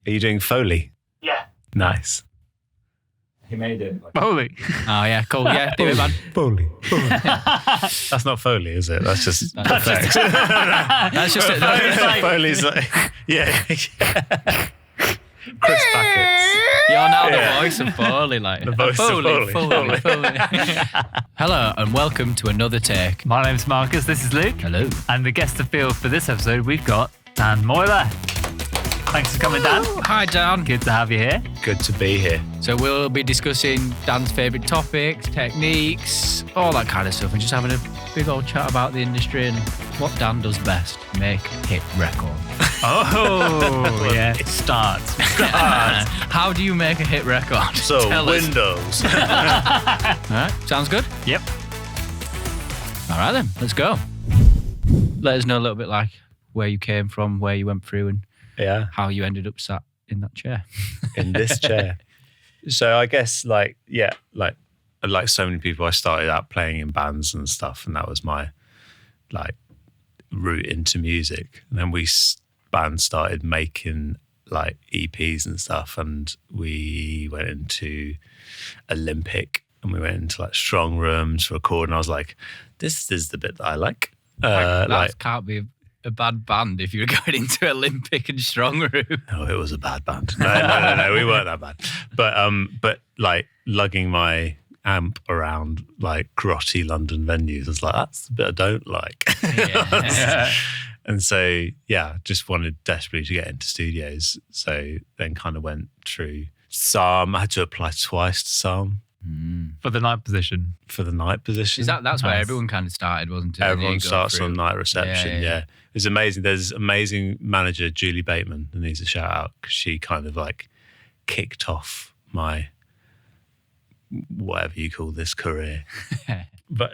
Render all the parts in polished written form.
Are you doing Foley? Yeah. Nice. He made it. Foley. Oh, yeah, cool. Yeah, do it, man. Foley. That's not Foley, is it? That's just effects. That's just it. Foley's like, yeah. Chris Packets. You're now the voice of Foley. Like. The voice of Foley. Hello, and welcome to another take. My name's Marcus, this is Luke. Hello. And the guest appeal for this episode, we've got Dan Moyler. Thanks for coming, Dan. Hi, Dan. Good to have you here. Good to be here. So we'll be discussing Dan's favourite topics, techniques, all that kind of stuff, and just having a big old chat about the industry and what Dan does best, make hit records. Oh, yeah. Start. How do you make a hit record? So, Tell us. Windows. All right, sounds good? Yep. All right then, let's go. Let us know a little bit like where you came from, where you went through, and Yeah. how you ended up sat in that chair. In this chair. So I guess like so many people, I started out playing in bands and stuff, and that was my like route into music. And then band started making like EPs and stuff, and we went into Olympic and we went into like strong rooms to record, and I was like, this is the bit that I like. That can't be a bad band if you were going into Olympic and Strong Room. Oh, it was a bad band. No, we weren't that bad. But like lugging my amp around like grotty London venues, I was like, that's the bit I don't like. Yeah. And so, yeah, just wanted desperately to get into studios. So then kind of went through Psalm. I had to apply twice to Psalm. For the night position. For the night position. That's where Nice. everyone kind of started, wasn't it? Everyone You go starts through. on night reception, yeah. It was amazing. There's this amazing manager, Julie Bateman, who needs a shout out because she kind of like kicked off my whatever you call this career. But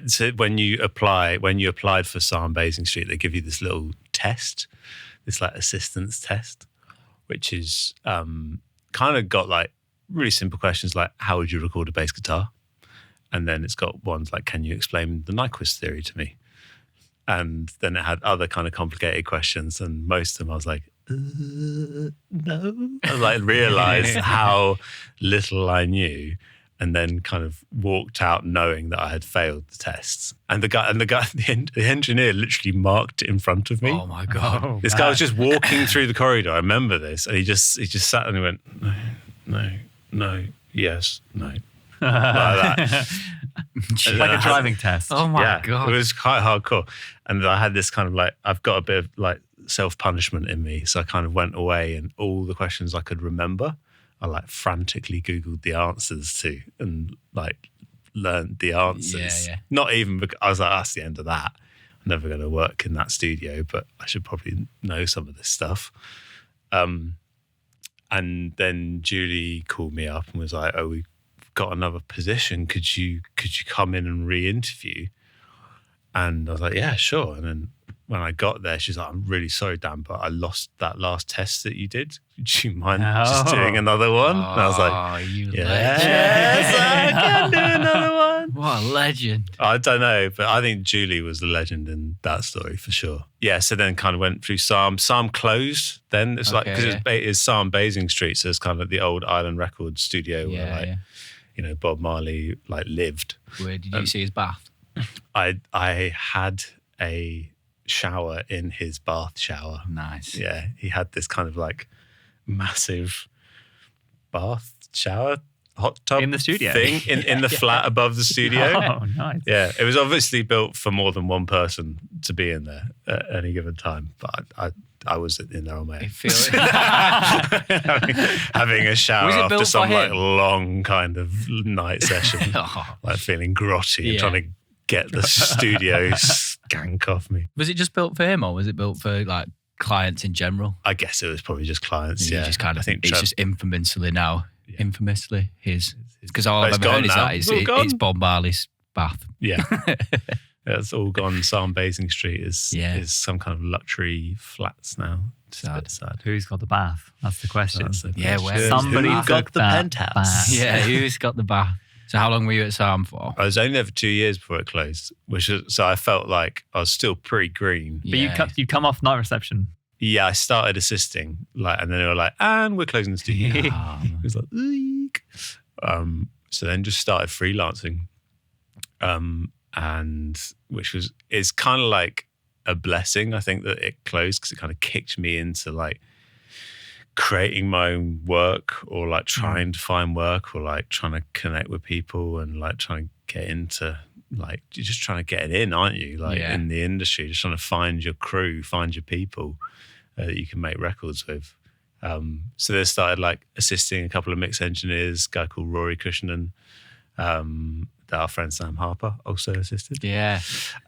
so when you applied for Psalm Basing Street, they give you this little test, this like assistance test, which is kind of got like really simple questions like, how would you record a bass guitar? And then it's got ones like, can you explain the Nyquist theory to me? And then it had other kind of complicated questions, and most of them I was like, no. I like realised how little I knew, and then kind of walked out knowing that I had failed the tests. And the engineer literally marked it in front of me. Oh my God. Oh, This guy was just walking through the corridor. I remember this, and he just sat and he went, no, yes, no. Like that. Like a driving test. Oh my God. It was quite hardcore. And I had this kind of like, I've got a bit of like self-punishment in me. So I kind of went away, and all the questions I could remember, I like frantically Googled the answers to and like learned the answers. Yeah. Not even because I was like, that's the end of that. I'm never going to work in that studio, but I should probably know some of this stuff. And then Julie called me up and was like, oh, we've got another position. Could you come in and re-interview? And I was like, yeah, sure. And then when I got there, she's like, I'm really sorry, Dan, but I lost that last test that you did. Would you mind just doing another one? And I was like, oh, you legend. yes, I can do another one. What a legend. I don't know, but I think Julie was the legend in that story for sure. Yeah, so then kind of went through Psalm. Psalm closed then. It's like, because it's Psalm Basing Street, so it's kind of like the old Island Records studio where like, you know, Bob Marley like lived. Where did you see his bath? I had a shower in his bath shower. Nice. Yeah, he had this kind of like massive bath shower hot tub In the studio? thing in the flat above the studio. Oh, nice. Yeah, it was obviously built for more than one person to be in there at any given time, but I was in there on my own. Having a shower Was it after built some for like him? long kind of night session, like feeling grotty and trying to get the studio skank off me. Was it just built for him, or was it built for like clients in general? I guess it was probably just clients. You Yeah, just kind of I think it's just infamously now. Yeah. Infamously his. Because all But I've it's ever heard gone is now. that It's all gone. it's Bob Marley's bath. Yeah. It's all gone. Psalm Basing Street is some kind of luxury flats now. It's a bit sad. Who's got the bath? That's the question. That's the Yeah, question. where- Somebody's Who got the that penthouse? bath. Yeah, who's got the bath? So how long were you at Psalm for? I was only there for 2 years before it closed, so I felt like I was still pretty green. But you come off night reception. I started assisting, like, and then they were like, and we're closing the studio. It was like, eek. So then just started freelancing, and is kind of like a blessing. I think that it closed because it kind of kicked me into like creating my own work, or like trying to find work, or like trying to connect with people, and like trying to get into, like, you're just trying to get it in, aren't you? Like in the industry, just trying to find your crew, find your people that you can make records with. So they started like assisting a couple of mix engineers, a guy called Rory Cushionen, that our friend Sam Harper also assisted. Yeah.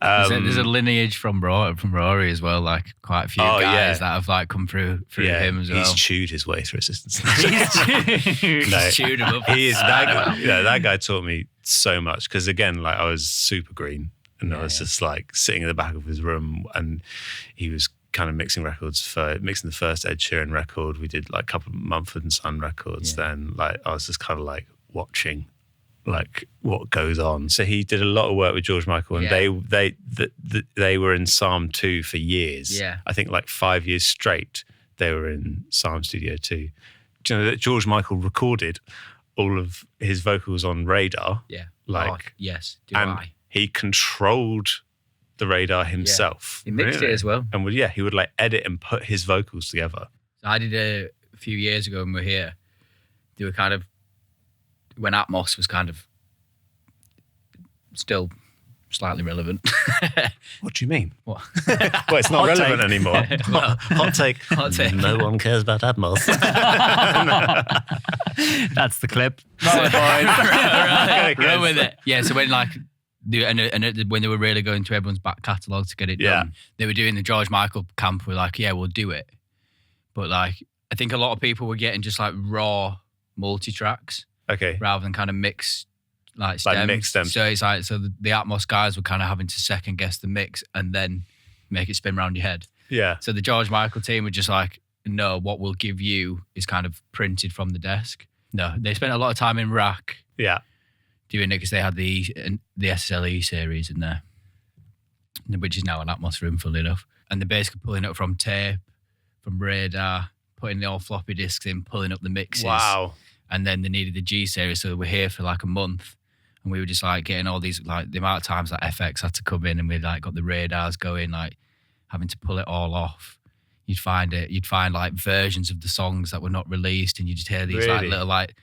There's a lineage from Rory as well, like quite a few guys that have like come through him as well. He's chewed his way through assistance. He's chewed him up. That guy taught me so much, because again, like, I was super green, and I was just like sitting in the back of his room, and he was kind of mixing the first Ed Sheeran record. We did like a couple of Mumford & Son records. Then like I was just kind of like watching like what goes on. So he did a lot of work with George Michael, and they were in Psalm 2 for years. I think like 5 years straight they were in Psalm Studio 2. Do you know that George Michael recorded all of his vocals on Radar? He controlled the Radar himself. He mixed it as well. And he would like edit and put his vocals together. So I did a few years ago when we were here. They were kind of, when Atmos was kind of still slightly relevant. What do you mean? What? Well, it's not relevant anymore. Hot take. No one cares about Atmos. That's the clip. Right with it. Yeah, so when like, when they were really going through everyone's back catalogue to get it done, they were doing the George Michael camp. We're like, we'll do it. But like, I think a lot of people were getting just like raw multi-tracks. Okay. Rather than kind of mix like stems. Mix them. So it's like, so the Atmos guys were kind of having to second guess the mix and then make it spin around your head. Yeah. So the George Michael team were just like, no, what we'll give you is kind of printed from the desk. No, they spent a lot of time in rack. Yeah. Doing it because they had the SSLE series in there, which is now an Atmos room, funnily enough. And they're basically pulling it from tape, from Radar, putting the old floppy disks in, pulling up the mixes. Wow. And then they needed the G series, so they were here for like a month. And we were just like getting all these, like the amount of times that FX had to come in, and we like got the radars going, like having to pull it all off. You'd find like versions of the songs that were not released, and you just hear these like little like,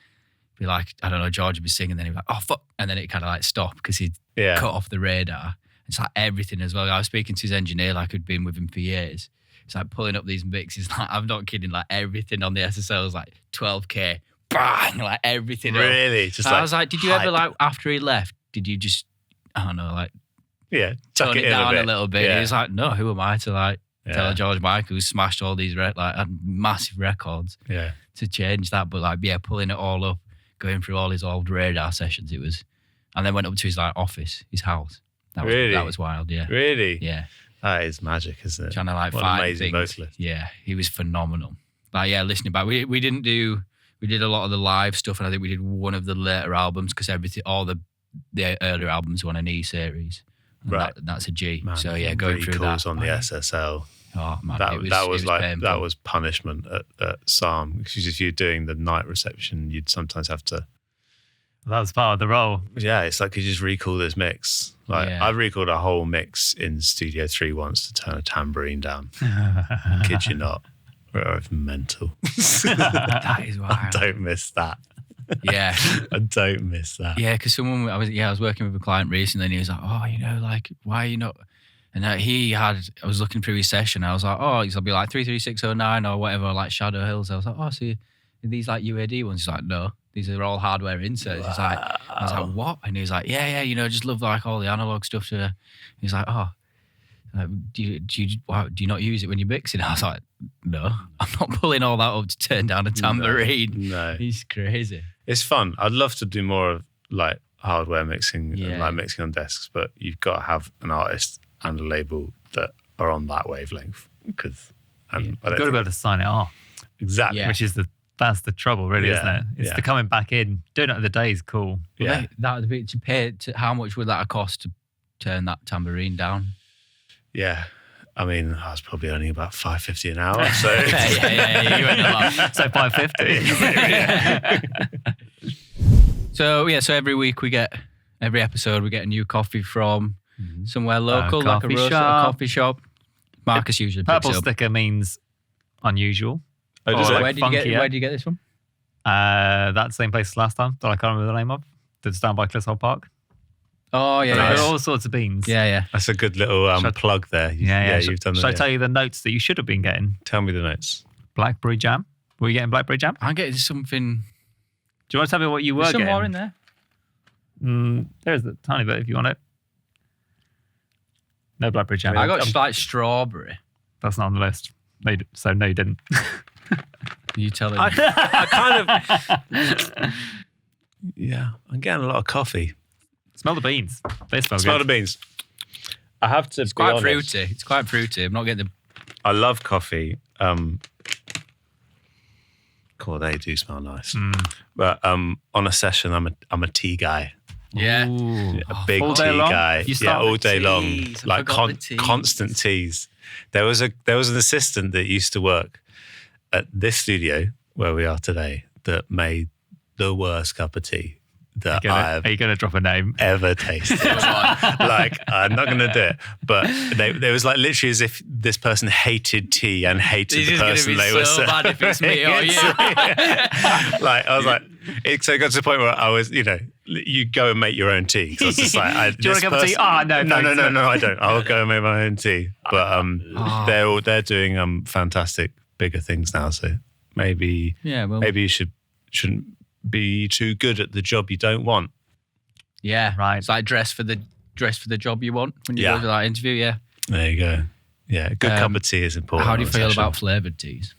be like, I don't know, George would be singing, then he'd be like, oh fuck, and then it kind of like stopped because he'd cut off the radar. It's like everything as well. I was speaking to his engineer, like who'd been with him for years. It's like pulling up these mixes, like I'm not kidding, like everything on the SSL was like 12K, bang, like everything. Really? Just like, I was like, did you ever like after he left, did you just, I don't know, like tone it down a little bit? And he was like, no, who am I to like tell George Michael who smashed all these massive records to change that? But like, pulling it all up, going through all his old Radar sessions, it was, and then went up to his like office, his house. That was wild, yeah. Really? Yeah. That is magic, isn't it? Trying to like what find amazing things. vocalist. Yeah, he was phenomenal. Like, listening back, we did a lot of the live stuff, and I think we did one of the later albums because all the earlier albums were on an E series. Right. That's a G. Man, so going through that on the SSL. Oh man, that was punishment at Psalm, because if you're doing the night reception, you'd sometimes have to. That was part of the role. Yeah, it's like you just recall this mix. Like I recalled a whole mix in Studio 3 once to turn a tambourine down. Kid you not. We're mental. That is wild. I don't miss that. Yeah. I don't miss that. Yeah, because I was working with a client recently, and he was like, oh, like, why are you not? And I was looking through his session. I was like, oh, it'll be like 33609 or whatever, like Shadow Hills. I was like, oh, so are these like UAD ones? He's like, no, these are all hardware inserts. Wow. He's like, I was like, what? And he was like, yeah, just love like all the analog stuff. He's like, oh, do you not use it when you're mixing? I was like, no, I'm not pulling all that up to turn down a tambourine. No. He's crazy. It's fun. I'd love to do more of like hardware mixing and like mixing on desks, but you've got to have an artist and a label that are on that wavelength, because you've got to be able to sign it off. Exactly. Which is that's the trouble, really, isn't it? It's the coming back in. Doing it at the day is cool. Well, that would be how much would that cost to turn that tambourine down? Yeah. I mean, I was probably earning about $5.50 an hour. So yeah, you earn a lot. So 550. So every episode we get a new coffee from somewhere local, like a coffee roast or a shop. coffee shop. Marcus usually picks Purple it up. sticker means unusual. Oh, does it? Where do you get this from? That same place as last time that I can't remember the name of. It's down by Clissold Park. Oh yeah, There yeah. are all sorts of beans. Yeah. That's a good little plug there. Yeah. You've done that. Shall I tell you the notes that you should have been getting? Tell me the notes. Blackberry jam. Were you getting blackberry jam? I'm getting something. Do you want to tell me what you were There's some getting? more in there. There's a tiny bit if you want it. No blackberry jam. I got like strawberry. That's not on the list. No, no, you didn't. You tell him. I kind of. Yeah, I'm getting a lot of coffee. Smell the beans. They smell Smell good. the beans. I have to It's be quite honest. fruity. It's quite fruity. I'm not getting the. I love coffee. Cool, they do smell nice. But on a session, I'm a tea guy. Yeah. Ooh. A big all tea day long? guy. You Yeah, start all with day long. teas. I Like forgot the teas. constant teas. There was an assistant that used to work at this studio where we are today that made the worst cup of tea that I've Are you going to drop a name? ever tasted. Like, I'm not going to do it. But there was like literally as if this person hated tea and hated This the is gonna person be they were so bad if it's me or you. Like, I was like, so it got to the point where I was, you go and make your own tea. So I was just like, Do you want a cup of tea? Oh, no, no, thanks. I don't. I'll go and make my own tea. But they're doing fantastic bigger things now. So maybe maybe you shouldn't be too good at the job you don't want. Yeah. Right. It's like dress for the job you want when you Yeah. go to that interview. Yeah. There you go. Yeah, a good cup of tea is important. How do you on a feel session. about flavoured teas?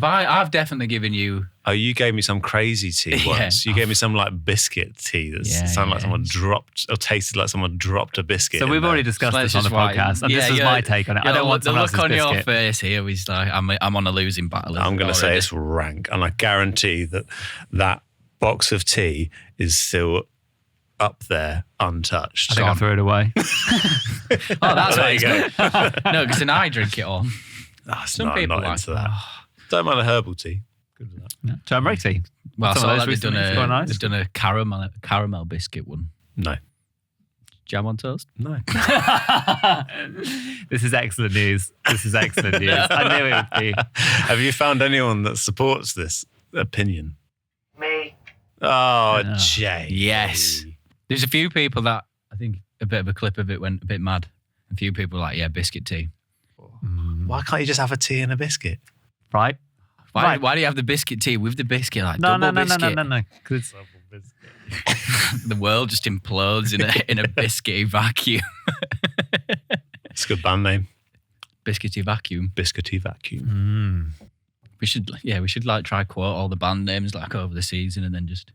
I've definitely given you. Oh, you gave me some crazy tea Yeah. once. You gave me some like biscuit tea that sounded like someone dropped or tasted like someone dropped a biscuit. So in we've there. already discussed So this let's on the just podcast, and this is my take on it. I don't want the someone look else's on your biscuit. face here is like I'm on a losing battle. I'm going to say already. it's rank, and I guarantee that box of tea is still up there untouched. I think I'll throw it away. Oh, that's There why you it's go. good. No, because then I drink it all. Some people not like into that. Don't mind a herbal tea. Good with that. Turmeric tea. Well, Some so of those they've done recently, it's quite nice. they've done a caramel biscuit one. No. Jam on toast. No. This is excellent news. I knew it would be. Have you found anyone that supports this opinion? Me. Oh, Yeah. Jay. Yes. There's a few people that I think a bit of a clip of it went a bit mad. A few people were like, yeah, biscuit tea. Why can't you just have a tea and a biscuit? Right? Why do you have the biscuit tea with the biscuit? Like No, double no. biscuit. Because The world just implodes in a biscuity vacuum. It's a good band name. Biscuity vacuum. Biscuity Vacuum. We should like try quote all the band names like over the season and then just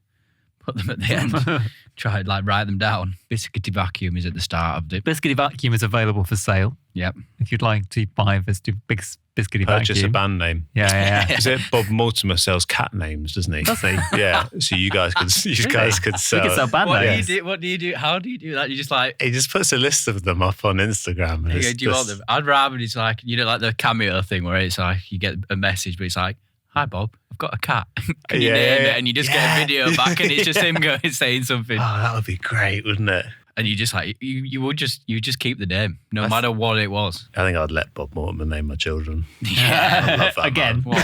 put them at the end. Try like write them down. Biscuity vacuum is at the start of the. Biscuity Vacuum is available for sale. Yep. If you'd like to buy this big Biscuity Purchase Vacuum. a band name. Yeah. Is it Bob Mortimer sells cat names, doesn't he? Does he? Yeah. So you guys could Really? sell. We could sell band What do you names. do? What do you do? How do you do that? You just like. He just puts a list of them up on Instagram. And You go, it's do you want just- them? I'd rather it's like like the cameo thing where it's like you get a message, but it's like, "Hi Bob, I've got a cat. Can you Yeah, name yeah, it?" And you just yeah. get a video back, and it's just him going saying something, Oh, that would be great, wouldn't it? and you just like you would just keep the name no matter what it was. I think I'd let Bob Mortimer name my children. Yeah. I love that Again. man.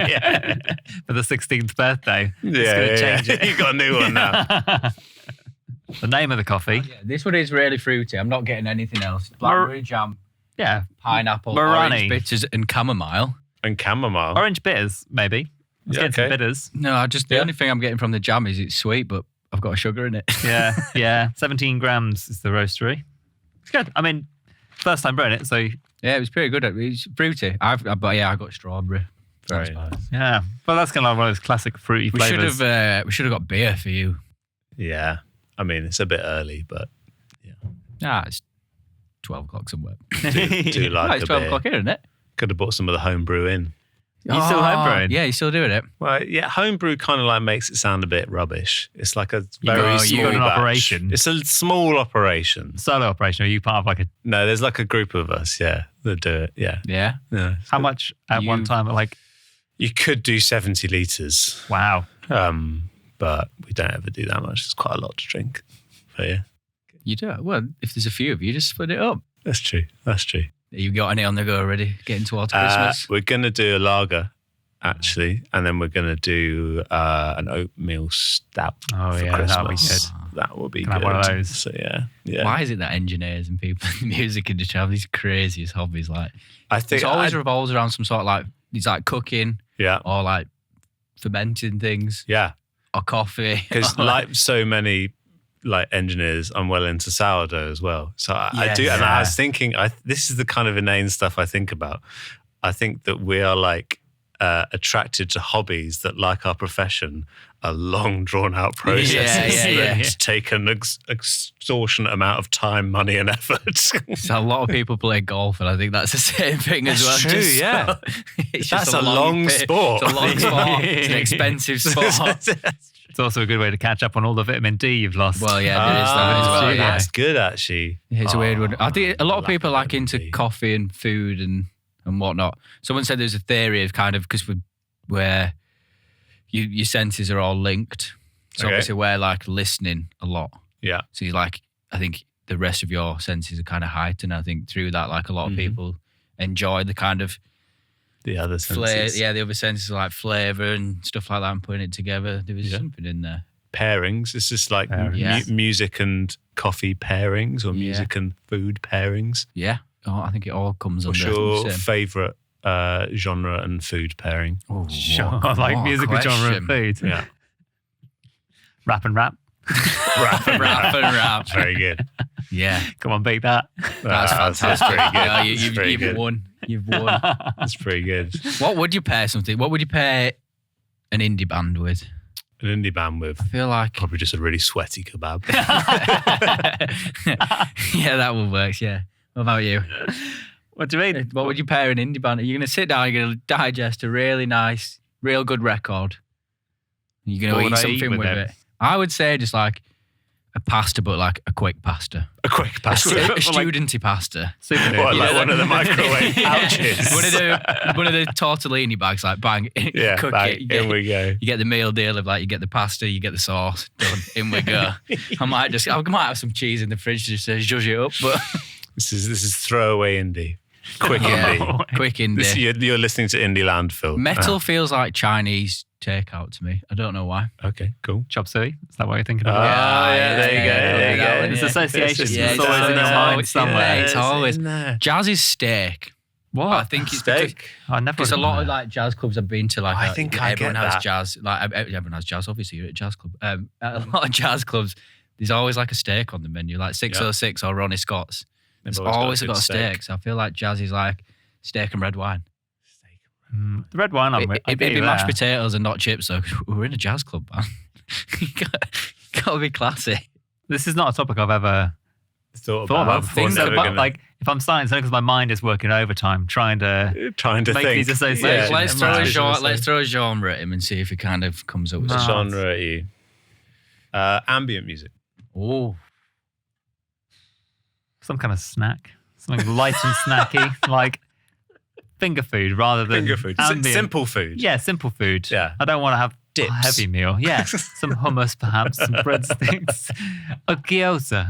Yeah. For the 16th birthday. Yeah, change it. You've got a new one now. The name of the coffee. Yeah, this one is really fruity. I'm not getting anything else. Blackberry jam, Yeah. pineapple, Marani. orange bitters, and chamomile. And chamomile. Orange bitters, maybe. Let's Yeah, get some okay. bitters. No, the Yeah. only thing I'm getting from the jam is it's sweet, but I've got a sugar in it. Yeah. 17 grams is the roastery. It's good. I mean, first time brewing it, so Yeah, it was pretty good. It's fruity. I got strawberry. Very nice. yeah. Well, that's kind of one of those classic fruity We flavors. should have got beer for you. Yeah. I mean, it's a bit early, but It's 12 o'clock somewhere. do Oh, like it's a 12 beer. o'clock here, isn't it? Could have bought some of the home brew in. You still homebrewing? Yeah, you still doing it. Well, yeah, homebrew kind of like makes it sound a bit rubbish. It's like a very got- you small got an batch. operation. It's a small operation. Solo operation. Are you part of like a? No, there's like a group of us, that do it. Yeah. Yeah. Yeah. How much at one time? Like, You could do 70 litres, wow. but we don't ever do that much. It's quite a lot to drink. But yeah, You do it. Well, if there's a few of you, just split it up. that's true. That's true. You got any on the go already? Getting towards Christmas? We're going to do a lager, actually, and then we're going to do an oatmeal stout Oh, for yeah, that'll be Christmas. good. That will be Can good. have one of those. So yeah. Why is it that engineers and people in the music industry have these craziest hobbies? Like, I think it always revolves around some sort of like, it's like cooking yeah, or like fermenting things yeah. or coffee. Because like so many like engineers, I'm well into sourdough as well. So I do, and I was thinking, this is the kind of inane stuff I think about. I think that we are like attracted to hobbies that, like our profession, are long, drawn-out processes that take an extortionate amount of time, money, and effort. So a lot of people play golf, and I think that's the same thing as well. That's true, yeah. It's That's just a long bit. sport. It's a long sport. It's an expensive sport. It's also a good way to catch up on all the vitamin D you've lost. Well, yeah, there is that as well. Yeah. That's good, actually. It's a weird one. I think a lot of like people are like into vitamin D. coffee and food and whatnot. Someone said there's a theory of kind of, because where your senses are all linked. So Okay. obviously we're like listening a lot. Yeah. So you like, I think the rest of your senses are kind of heightened. I think through that, like a lot of people enjoy the kind of The other flavor. senses. Yeah, the other senses like flavor and stuff like that and putting it together. There was something in there. Pairings. It's just like Pairings. Yeah. music and coffee pairings or music and food pairings. Yeah. Oh, I think it all comes What's under your the same. favourite genre and food pairing? Oh, Sure. what Like a music and genre question. of food. Yeah. Rap and rap. Rap and Rap and rap. Very good. Yeah. Come on, beat that. That's fantastic. pretty good. Yeah, That's pretty you've good. won. You've won. That's pretty good. What would you pair something? What would you pair an indie band with? An indie band with I feel like probably just a really sweaty kebab. yeah, that one works. Yeah. What about you? What do you mean? What would you pair an indie band? You're gonna sit down. You're gonna digest a really nice, real good record. You're What gonna would eat I eat something with with it? it. I would say just like a pasta, but like a quick pasta. A quick A pasta. studenty pasta. Super What, nerd. like one of the microwave pouches? one of the tortellini bags, like bang, Yeah, cook bang, it. You in we go. You get the meal deal of like you get the pasta, you get the sauce, done. In we go. I might have some cheese in the fridge just to zhuzh it up, but This is throwaway indie. Quick yeah, indie. quick This, indie. you're listening to Indie Landfill. Metal feels like Chinese takeout to me. I don't know why. Okay, cool. Chop suey? Is that what you're thinking Oh, about? yeah, there you go. yeah, There you that go. one, It's yeah. association. Yeah, It's always in your mind somewhere. It's always in there. jazz is steak. What? I think it's because Steak. I never. it's a lot of like jazz clubs I've been to. Like I think I everyone get has that. jazz. Like everyone has jazz. Obviously, you're at a jazz club. At a lot of jazz clubs, there's always like a steak on the menu, like 606 or Ronnie Scott's. There's always got a steak. So I feel like jazz is like steak and red wine. The red wine. It'd be mashed potatoes and not chips, though. 'Cause we're in a jazz club, man. you gotta be classy. This is not a topic I've ever thought thought about about. before. Things Never about, gonna- like if I'm starting something because my mind is working overtime, trying to trying to make think. these associations. Yeah. Let's in throw my a mind. genre. Let's throw a genre at him and see if he kind of comes up with No. something. genre at you. Ambient music. Oh, Some kind of snack, something light and snacky, like finger food rather than Finger food. ambient. Simple food. Yeah, simple food. Yeah. I don't want to have Dips. a heavy meal. Yeah, some hummus perhaps, some breadsticks, a gyoza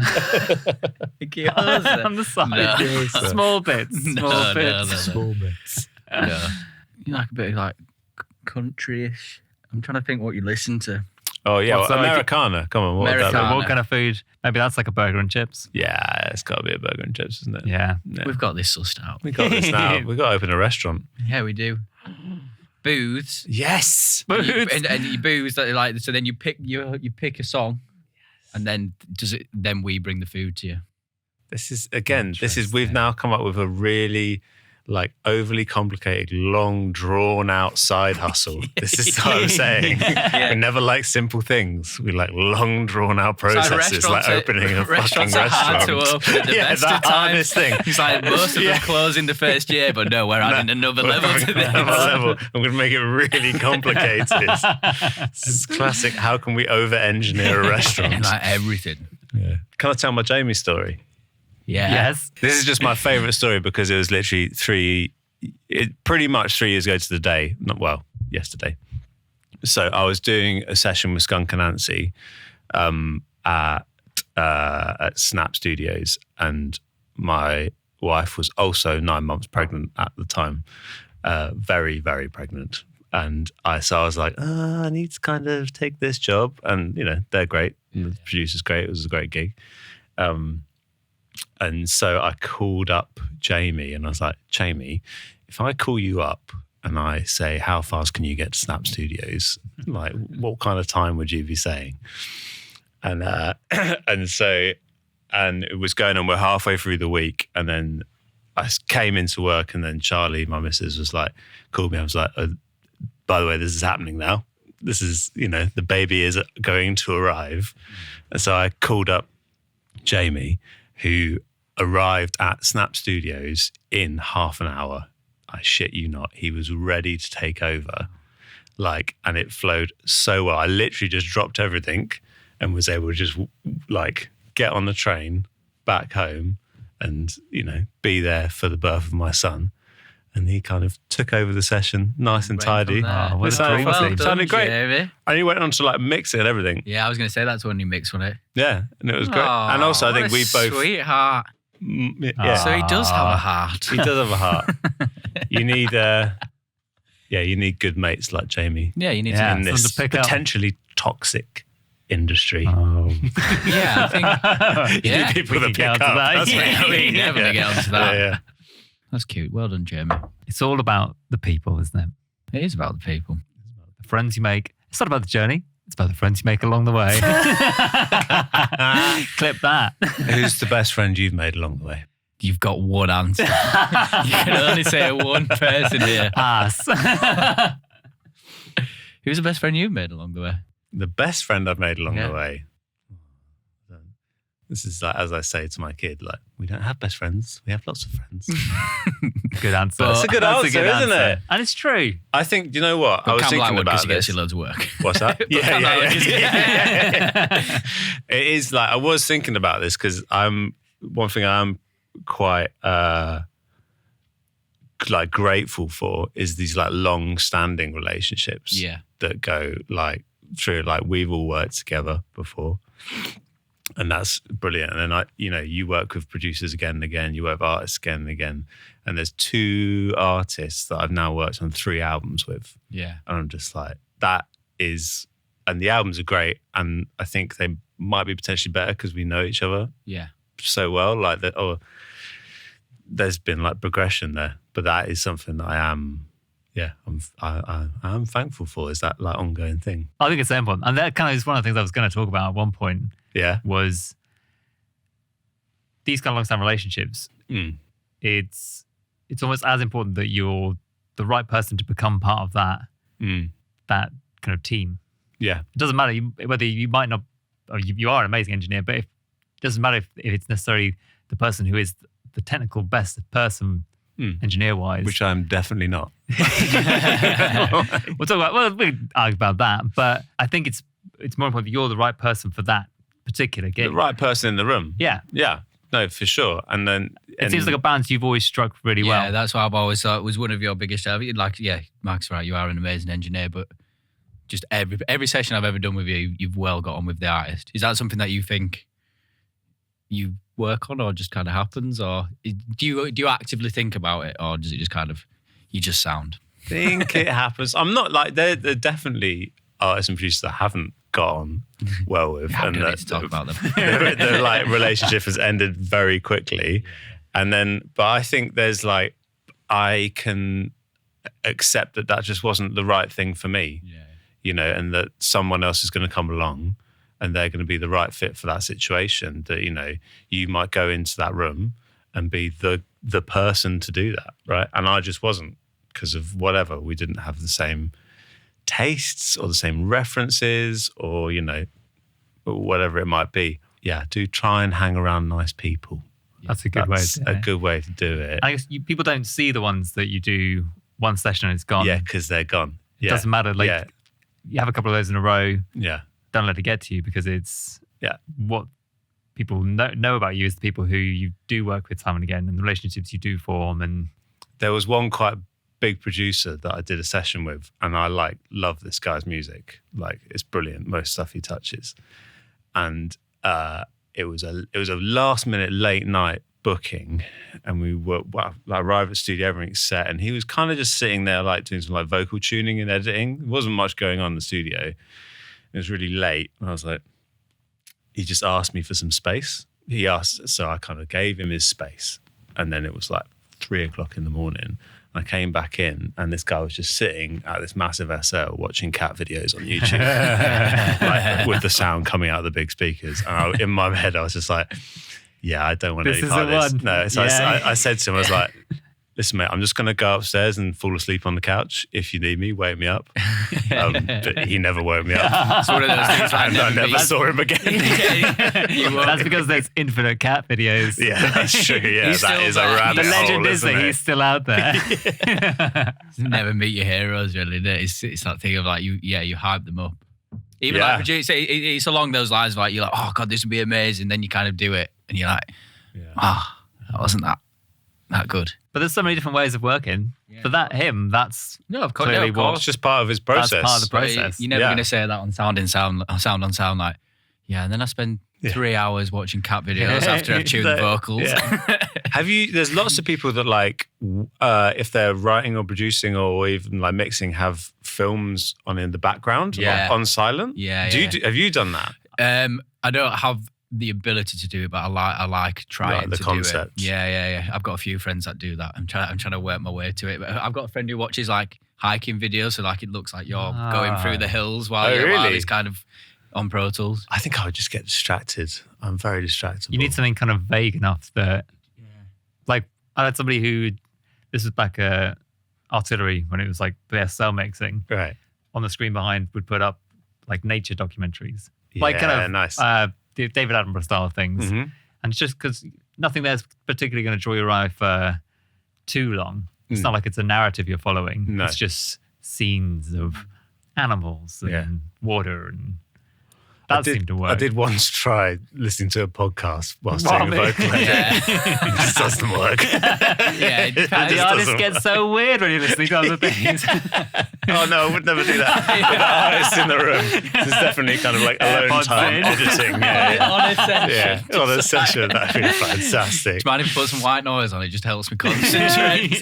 on the side. No. Small bits, small bits. Small bits. no. You like a bit of like country-ish. I'm trying to think what you listen to. Oh yeah, What's well, that? Americana. Come on, what would that be? Americana. So what kind of food? Maybe that's like a burger and chips. Yeah, it's got to be a burger and chips, isn't it? Yeah. We've got this sussed out. We got this now. We got to open a restaurant. Yeah, we do. Booths. Yes. And you booths that are like, so then you pick a song, and then we bring the food to you. This is we've now come up with a really like overly complicated, long, drawn out side hustle. This is what I'm saying. We never like simple things. We like long, drawn out processes, like opening a fucking restaurant. Hard to open at the best of times. Hardest thing. It's like most of them close in the first year, but no, we're adding another level to this. I'm going to make it really complicated. It's classic. How can we over-engineer a restaurant? Like everything. Yeah. Can I tell my Jamie story? Yeah. Yes. This is just my favourite story because it was literally pretty much 3 years ago to the day. Yesterday. So I was doing a session with Skunk and Nancy at Snap Studios, and my wife was also 9 months pregnant at the time, very, very pregnant. And I was like, I need to kind of take this job. And, they're great. And the producer's great. It was a great gig. And so I called up Jamie and I was like, Jamie, if I call you up and I say, how fast can you get to Snap Studios? Like, what kind of time would you be saying? And it was going on. We're halfway through the week. And then I came into work and then Charlie, my missus, was like, called me. I was like, by the way, this is happening now. This is, the baby is going to arrive. And so I called up Jamie, who arrived at Snap Studios in half an hour. I shit you not. He was ready to take over. And it flowed so well. I literally just dropped everything and was able to just get on the train back home and, be there for the birth of my son. And he kind of took over the session, nice and tidy. It sounded great. Jamie. And he went on to mix it and everything. Yeah, I was going to say that's when you mix, wasn't it? Yeah, and it was great. And also, I think we both. Sweetheart. Yeah. So he does have a heart. He does have a heart. You need, you need good mates like Jamie. Yeah, you need in to this potentially toxic industry. Oh. Yeah, I think. You need people that pick up. That's what We never going to get onto that. Yeah. That's cute. Well done, Jamie. It's all about the people, isn't it? It is about the people. The friends you make. It's not about the journey. It's about the friends you make along the way. Clip that. Who's the best friend you've made along the way? You've got one answer. You can only say one person here. Us. Who's the best friend you've made along the way? The best friend I've made along the way. This is as I say to my kid, we don't have best friends. We have lots of friends. Good answer. That's a good answer, isn't it? And it's true. I think, you know what? I was thinking about this. Gets you loads of work. What's that? Yeah. It is I was thinking about this because one thing I'm quite grateful for is these long-standing relationships. Yeah. That go through we've all worked together before. And that's brilliant. And then you work with producers again and again, you work with artists again and again. And there's 2 artists that I've now worked on 3 albums with. Yeah. And I'm just that is, and the albums are great. And I think they might be potentially better because we know each other so well. There's been progression there. But that is something that I'm thankful for, is that ongoing thing. I think it's so important. And that kind of is one of the things I was going to talk about at one point. Yeah. Was these kind of long-standing relationships. It's almost as important that you're the right person to become part of that kind of team. Yeah. It doesn't matter whether you might not, or you are an amazing engineer, but it doesn't matter if it's necessarily the person who is the technical best person engineer-wise. Which I'm definitely not. we can argue about that, but I think it's more important that you're the right person for that particular gig. The right person in the room. Yeah. Yeah. No, for sure. And then it seems like a balance you've always struck really well. Yeah, that's why I've always thought it was one of your biggest. Mark's right. You are an amazing engineer, but just every session I've ever done with you, you've well got on with the artist. Is that something that you think you work on, or just kind of happens, or do you actively think about it, or does it just kind of you just sound? Think it happens. I'm not they're definitely artists and producers that haven't got on well with, and need to talk about them. the relationship has ended very quickly, and then but I think there's I can accept that just wasn't the right thing for me, and that someone else is going to come along and they're going to be the right fit for that situation. That you might go into that room and be the person to do that, right? And I just wasn't, because of whatever. We didn't have the same tastes or the same references, or, you know, whatever it might be. Yeah, do try and hang around nice people. That's a good way. Good way to do it. I guess people don't see the ones that you do one session and it's gone. Yeah, because they're gone. It doesn't matter. Like you have a couple of those in a row. Yeah. Don't let it get to you, because it's what people know about you is the people who you do work with time and again, and the relationships you do form. And there was one quite big producer that I did a session with, and I love this guy's music. Like, it's brilliant, most stuff he touches. And it was a last minute late night booking, and we were arrived at studio, everything's set, and he was kind of just sitting there like doing some like vocal tuning and editing. There wasn't much going on in the studio. It was really late, and I was like, he just asked me for some space. He asked, so I kind of gave him his space, and then it was like 3:00 in the morning. I came back in, and this guy was just sitting at this massive SL watching cat videos on YouTube, like, with the sound coming out of the big speakers. And in my head, I was just like, yeah, I don't want any part of this. No, so I said to him, I was like, listen, mate, I'm just going to go upstairs and fall asleep on the couch. If you need me, wake me up. But he never woke me up. It's one of those things and I never saw him again. That's because there's infinite cat videos. Yeah, that's true. Yeah, that is a rabbit hole. The legend is that it? he's still out there. Never meet your heroes, really. It's that thing of like, you hype them up. Even like produce, it's along those lines of like, you're like, oh God, this would be amazing. Then you kind of do it and you're like, that wasn't that good. But there's so many different ways of working. Yeah. For that's no, of course, clearly It's just part of his process. That's part of the process. You're never going to say that on sound on sound like, and then I spend 3 hours watching cat videos after I've tuned vocals. Yeah. There's lots of people that like, if they're writing or producing or even like mixing, have films on in the background, like on silent. Yeah. Have you done that? I don't have the ability to do it, but I like trying the to concept. do it. Yeah. I've got a few friends that do that. I'm trying to work my way to it. But I've got a friend who watches like hiking videos, so like it looks like you're going through the hills while he's kind of on Pro Tools. I think I would just get distracted. I'm very distractible. You need something kind of vague enough that, like, I had somebody who, this was back at Artillery when it was like the SL mixing. Right. On the screen behind would put up like nature documentaries. Yeah, like kind of nice. The David Attenborough style things. Mm-hmm. And it's just because nothing there's particularly going to draw your eye for too long. It's not like it's a narrative you're following. No. It's just scenes of animals and water, and that seemed to work. I did once try listening to a podcast whilst doing a vocal edit. It just doesn't work. And the artist gets so weird when you're listening to other things. Oh no, I would never do that. With the artist in the room. It's definitely kind of like alone time editing. On a session. That'd be fantastic. Do you mind if you put some white noise on it? Just helps me concentrate.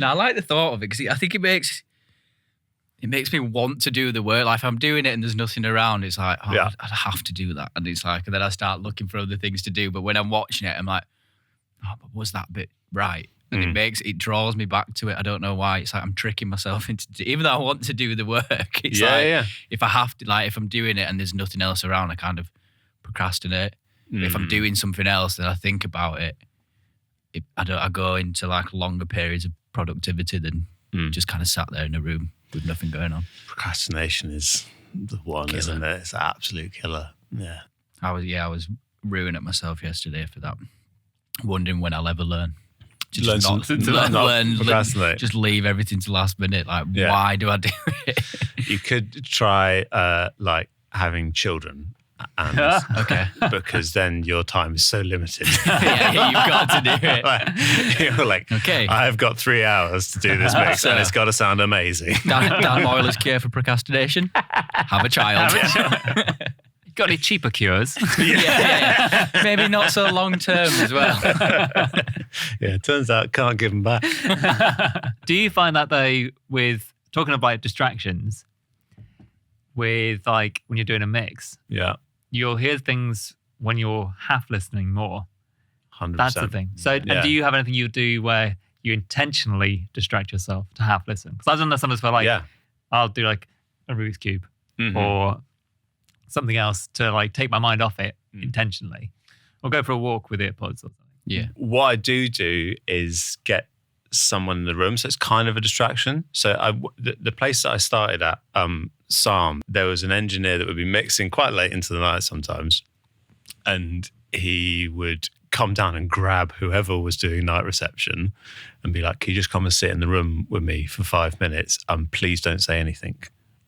No, I like the thought of it because I think it makes me want to do the work. Like if I'm doing it and there's nothing around, it's like, I'd have to do that. And it's like, and then I start looking for other things to do. But when I'm watching it, I'm like, but was that bit right? And it draws me back to it. I don't know why. It's like I'm tricking myself into, even though I want to do the work. It's if I have to, like if I'm doing it and there's nothing else around, I kind of procrastinate. If I'm doing something else, then I think about it. I go into like longer periods of productivity than just kind of sat there in a room with nothing going on. Procrastination is the one, isn't it? It's an absolute killer. Yeah. I was ruining myself yesterday for that. Wondering when I'll ever learn. Just learn, procrastinate. Just leave everything to last minute. Like, why do I do it? You could try like having children. And because then your time is so limited. You've got to do it. You're like, I've got 3 hours to do this mix and it's got to sound amazing. Dan Moyler's cure for procrastination? Have a child. Got any cheaper cures? Yeah. Maybe not so long term as well. It turns out can't give them back. Do you find that though, with talking about distractions, with like when you're doing a mix, you'll hear things when you're half listening more. 100%. That's the thing. So, and do you have anything you do where you intentionally distract yourself to half listen? Because I've done that sometimes where like, I'll do like a Rubik's Cube or something else to like take my mind off it intentionally, or go for a walk with earpods or something. Yeah. What I do is get someone in the room, so it's kind of a distraction. So the place that I started at, Psalm, there was an engineer that would be mixing quite late into the night sometimes, and he would come down and grab whoever was doing night reception and be like, can you just come and sit in the room with me for 5 minutes? Please don't say anything.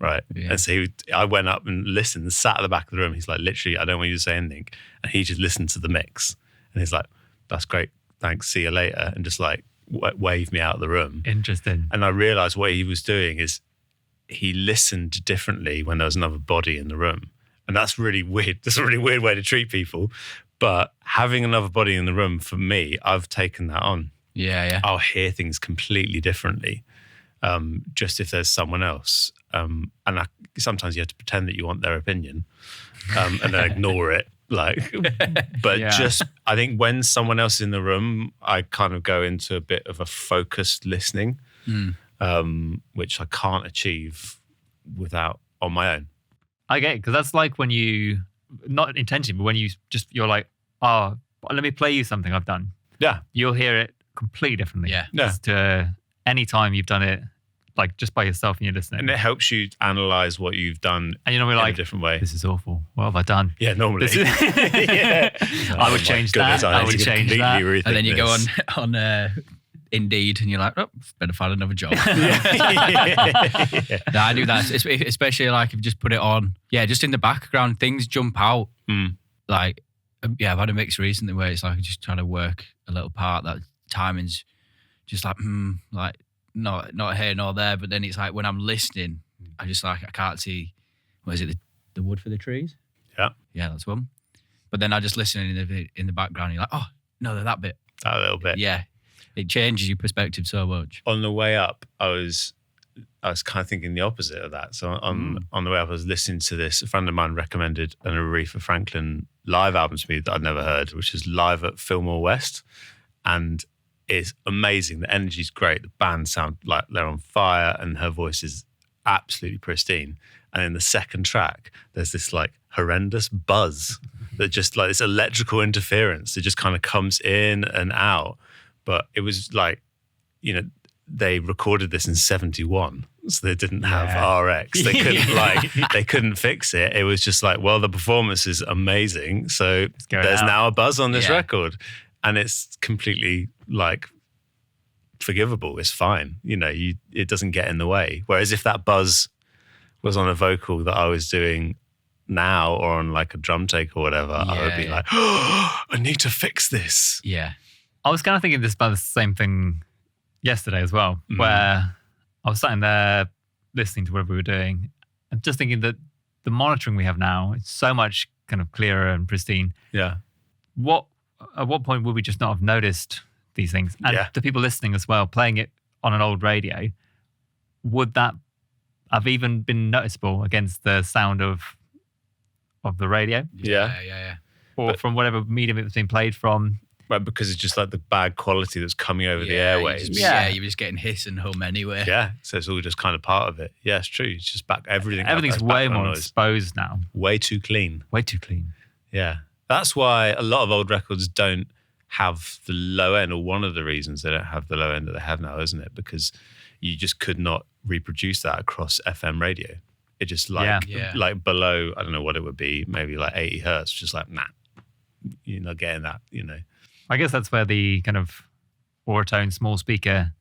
Right. Yeah. And so I went up and listened and sat at the back of the room. He's like, literally, I don't want you to say anything. And he just listened to the mix. And he's like, that's great. Thanks. See you later. And just like waved me out of the room. Interesting. And I realized what he was doing is he listened differently when there was another body in the room. And that's really weird. That's a really weird way to treat people. But having another body in the room, for me, I've taken that on. Yeah. I'll hear things completely differently, just if there's someone else. And sometimes you have to pretend that you want their opinion, and then ignore it. Just I think when someone else is in the room, I kind of go into a bit of a focused listening, which I can't achieve without on my own. I get it, because that's like when you, not intentionally, but when you're like, oh, let me play you something I've done. Yeah. You'll hear it completely differently. Yeah. As to any time you've done it, like just by yourself and you're listening. And it helps you analyze what you've done and you're in like, a different way. This is awful. What have I done? Yeah, normally. I would change that. I would change that. And then you go on Indeed and you're like, oh, better find another job. No, I do that, especially like if you just put it on. Yeah, just in the background, things jump out. Like, I've had a mix recently where it's like just trying to work a little part that timing's just like, like not here nor there. But then it's like when I'm listening, I just like, I can't see, what is it, the wood for the trees? Yeah. Yeah, that's one. But then I just listen in the background, you're like, oh, no, that bit. That little bit. Yeah. It changes your perspective so much. On the way up, I was kind of thinking the opposite of that. So on the way up, I was listening to this. A friend of mine recommended an Aretha Franklin live album to me that I'd never heard, which is live at Fillmore West. And it's amazing. The energy's great. The band sound like they're on fire and her voice is absolutely pristine. And in the second track, there's this like horrendous buzz that just like this electrical interference that just kind of comes in and out. But it was like, they recorded this in 71, so they didn't have RX. They couldn't they couldn't fix it. It was just like, well, the performance is amazing, so there's now a buzz on this record, and it's completely like forgivable. It's fine, it doesn't get in the way. Whereas if that buzz was on a vocal that I was doing now or on like a drum take or whatever, I would be like, oh, I need to fix this. Yeah. I was kind of thinking about the same thing yesterday as well, where I was sitting there listening to whatever we were doing and just thinking that the monitoring we have now is so much kind of clearer and pristine. Yeah. At what point would we just not have noticed these things? And the people listening as well, playing it on an old radio, would that have even been noticeable against the sound of the radio? Yeah. Or from whatever medium it was being played from. Right, because it's just like the bad quality that's coming over the airwaves. You're just getting hiss and hum anyway. Yeah, so it's all just kind of part of it. Yeah, it's true. It's just everything's way more exposed now. Way too clean. Way too clean. Yeah. That's why a lot of old records don't have the low end, or one of the reasons they don't have the low end that they have now, isn't it? Because you just could not reproduce that across FM radio. It just like below, I don't know what it would be, maybe like 80 hertz, just like, nah, you're not getting that, I guess that's where the kind of Auratone small speaker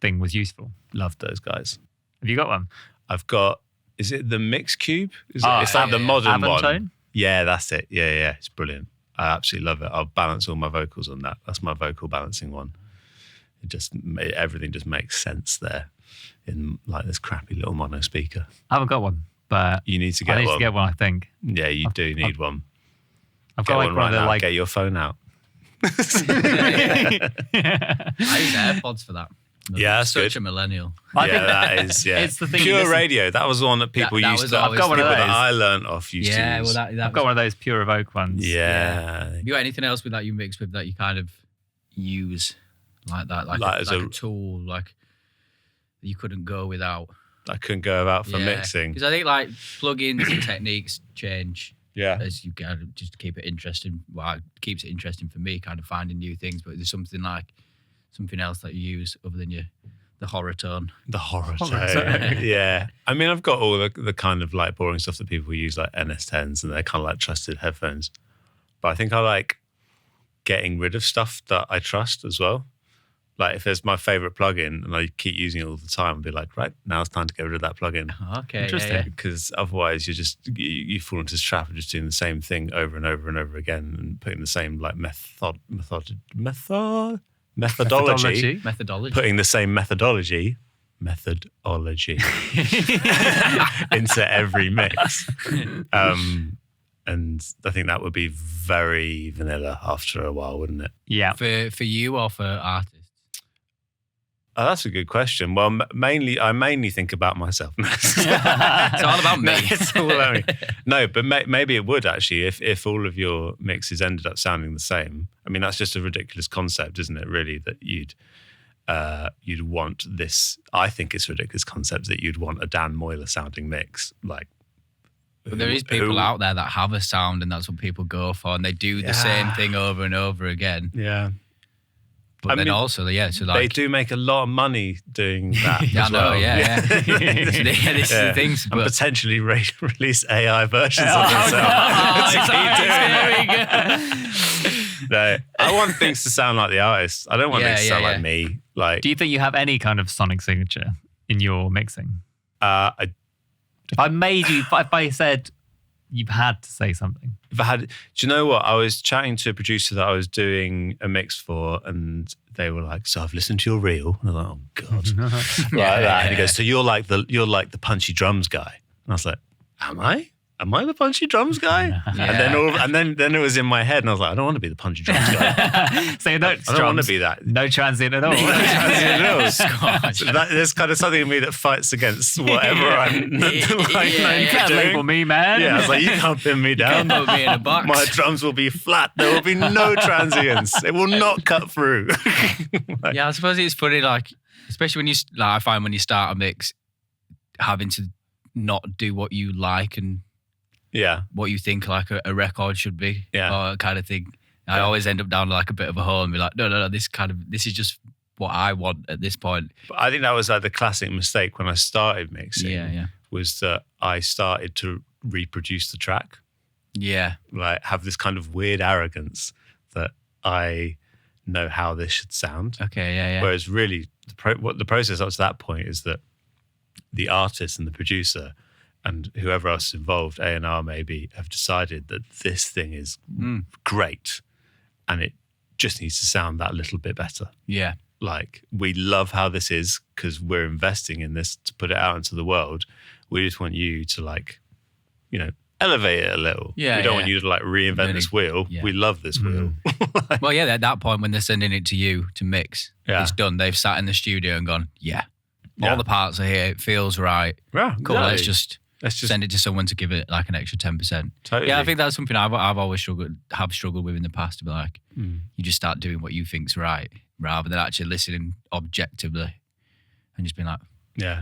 thing was useful. Loved those guys. Have you got one? I've got, is it the Mix Cube? It's like the modern Aventone? one. Yeah, that's it. Yeah. It's brilliant. I absolutely love it. I'll balance all my vocals on that. That's my vocal balancing one. Everything just makes sense there in like this crappy little mono speaker. I haven't got one, but you need to get one. I need to get one, I think. Yeah, you do need one. I've got like one of the like. Get your phone out. I use AirPods for that. Yeah, that's such good. a millennial. That is, it's the thing. Pure radio. That was the one that people used to. I've got one of those. That I learned off. Used to use. I've got one of those Pure Evoke ones. Yeah. Have you got anything else with that you mix with that you kind of use like that, like a tool, like you couldn't go without? I couldn't go without for mixing. Because I think like plugins and techniques change Yeah. As you kind of just keep it interesting. Well, it keeps it interesting for me, kind of finding new things. But there's something else that you use other than the horror tone. The horror tone. Yeah. I mean, I've got all the kind of like boring stuff that people use, like NS10s, and they're kind of like trusted headphones. But I think I like getting rid of stuff that I trust as well. Like if there's my favorite plugin and I keep using it all the time, I'll be like, right, now it's time to get rid of that plugin. Okay, Interesting. Because otherwise you fall into this trap of just doing the same thing over and over and over again and putting the same like methodology. Putting the same methodology into every mix. And I think that would be very vanilla after a while, wouldn't it? Yeah. For you or for artists? Oh, that's a good question. Well, I mainly think about myself. It's all about me. No, it's all about me. No, but maybe it would actually if all of your mixes ended up sounding the same. I mean, that's just a ridiculous concept, isn't it? Really, that you'd want this. I think it's a ridiculous concept that you'd want a Dan Moyler sounding mix, like. But there is people out there that have a sound, and that's what people go for, and they do the same thing over and over again. Yeah. But then also, so like they do make a lot of money doing that. Yeah, as well. Yeah. This is the things, and but potentially release AI versions of themselves. No, I want things to sound like the artist. I don't want things to sound like me. Like, do you think you have any kind of sonic signature in your mixing? If I said you've had to say something. Do you know what? I was chatting to a producer that I was doing a mix for, and they were like, "So I've listened to your reel," and I was like, "Oh God," And he goes, "So you're like the punchy drums guy," and I was like, "Am I? Am I the punchy drums guy?" And then it was in my head, and I was like, "I don't want to be the punchy drums guy." So I don't want to be that. No transient at all. So there's kind of something in me that fights against whatever I'm known You for can't doing. label me, man. Yeah, I was like, you can't pin me down. put me in a box. My drums will be flat. There will be no transients. It will not cut through. I suppose it's funny, like, especially when I find when you start a mix, having to not do what you like and what you think like a record should be, or kind of thing. I always end up down like a bit of a hole and be like, no, this is just what I want at this point. But I think that was like the classic mistake when I started mixing. Was that I started to reproduce the track. Yeah, like have this kind of weird arrogance that I know how this should sound. Okay, Whereas really, what the process up to that point is that the artist and the producer and whoever else is involved, A&R maybe, have decided that this thing is great and it just needs to sound that little bit better. Yeah. Like, we love how this is because we're investing in this to put it out into the world. We just want you to, like, elevate it a little. Yeah, we don't want you to, like, reinvent this wheel. Yeah. We love this wheel. Well, at that point when they're sending it to you to mix, it's done. They've sat in the studio and gone, all the parts are here. It feels right. Yeah, cool. Exactly. Let's just send it to someone to give it like an extra 10%. Totally. Yeah, I think that's something I've always struggled with in the past. To be like, you just start doing what you think's right, rather than actually listening objectively, and just being like,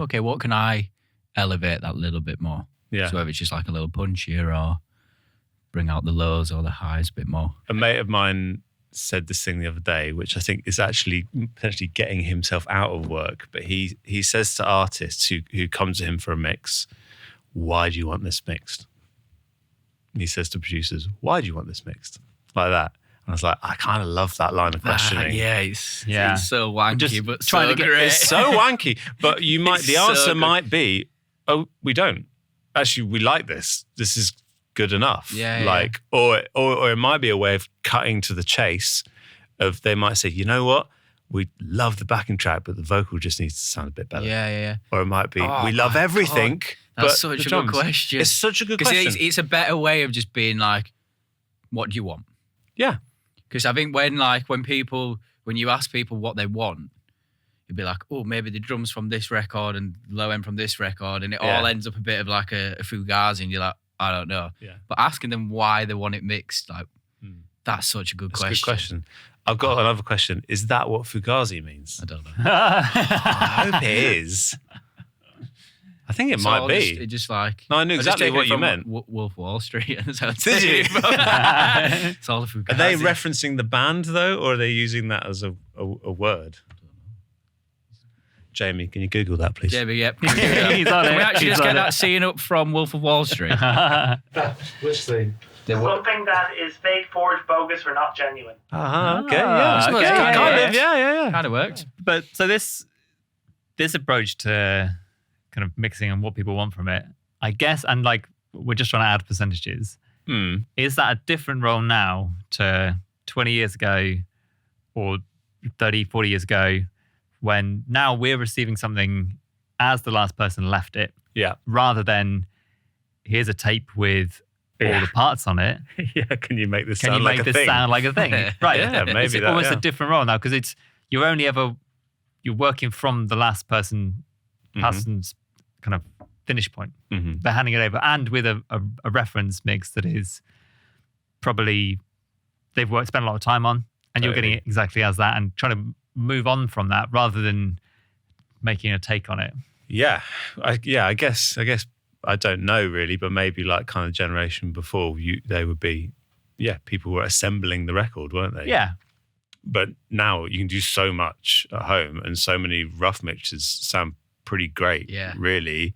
okay, what can I elevate that little bit more? Yeah. So whether it's just like a little punchier or bring out the lows or the highs a bit more. A mate of mine said this thing the other day, which I think is actually potentially getting himself out of work. But he says to artists who come to him for a mix, "Why do you want this mixed?" And he says to producers, "Why do you want this mixed?" Like that. And I was like, I kind of love that line of questioning. It's so wanky, but trying to get great. It's so wanky. But the answer might be, oh, we don't. Actually, we like this. This is good enough. Like, or it might be a way of cutting to the chase of, they might say, you know what? We love the backing track, but the vocal just needs to sound a bit better. Yeah. Or it might be, we love everything. God. That's but such a good question. It's such a good question. It's a better way of just being like, what do you want? Yeah. Because I think when you ask people what they want, you'd be like, oh, maybe the drums from this record and low end from this record, and it all ends up a bit of like a fugazi, and you're like, I don't know. Yeah. But asking them why they want it mixed, like, that's such a good question. That's a good question. I've got another question. Is that what fugazi means? I don't know. I hope it is. I think it So might be. It just like No, I knew just exactly taken what it you from meant. Wolf of Wall Street. Did you? It's all Are they referencing the band though, or are they using that as a word? Jamie, can you Google that, please? Jamie, yep. He's on Can we it. actually He's just get on it. that scene up from Wolf of Wall Street? Which scene? Something that is fake, forged, bogus, or not genuine. Okay, yeah. okay, Kind yeah. of, yeah. Kind of works. But so this approach to kind of mixing and what people want from it, I guess, and like we're just trying to add percentages. Is that a different role now to 20 years ago or 30, 40 years ago, when now we're receiving something as the last person left it, rather than here's a tape with all the parts on it. Yeah, can you make this Can sound you like make a this thing? sound like a thing? Right. Yeah, maybe it's that, almost yeah. a different role now, because you're working from the last person's kind of finish point. They're handing it over, and with a reference mix that is probably they've spent a lot of time on, and you're getting it exactly as that, and trying to move on from that rather than making a take on it. Yeah, I guess I don't know really, but maybe like kind of generation before they would be, people were assembling the record, weren't they? Yeah. But now you can do so much at home, and so many rough mixes sound pretty great. Yeah. Really,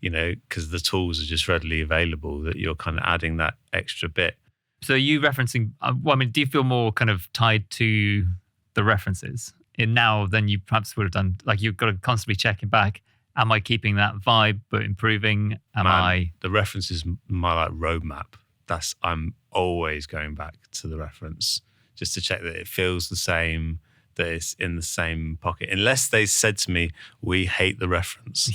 because the tools are just readily available that you're kind of adding that extra bit. So are you referencing? Do you feel more kind of tied to the references in now than you perhaps would have done? Like you've got to constantly checking back. Am I keeping that vibe but improving? The reference is my like roadmap. I'm always going back to the reference just to check that it feels the same, that it's in the same pocket. Unless they said to me, "We hate the reference,"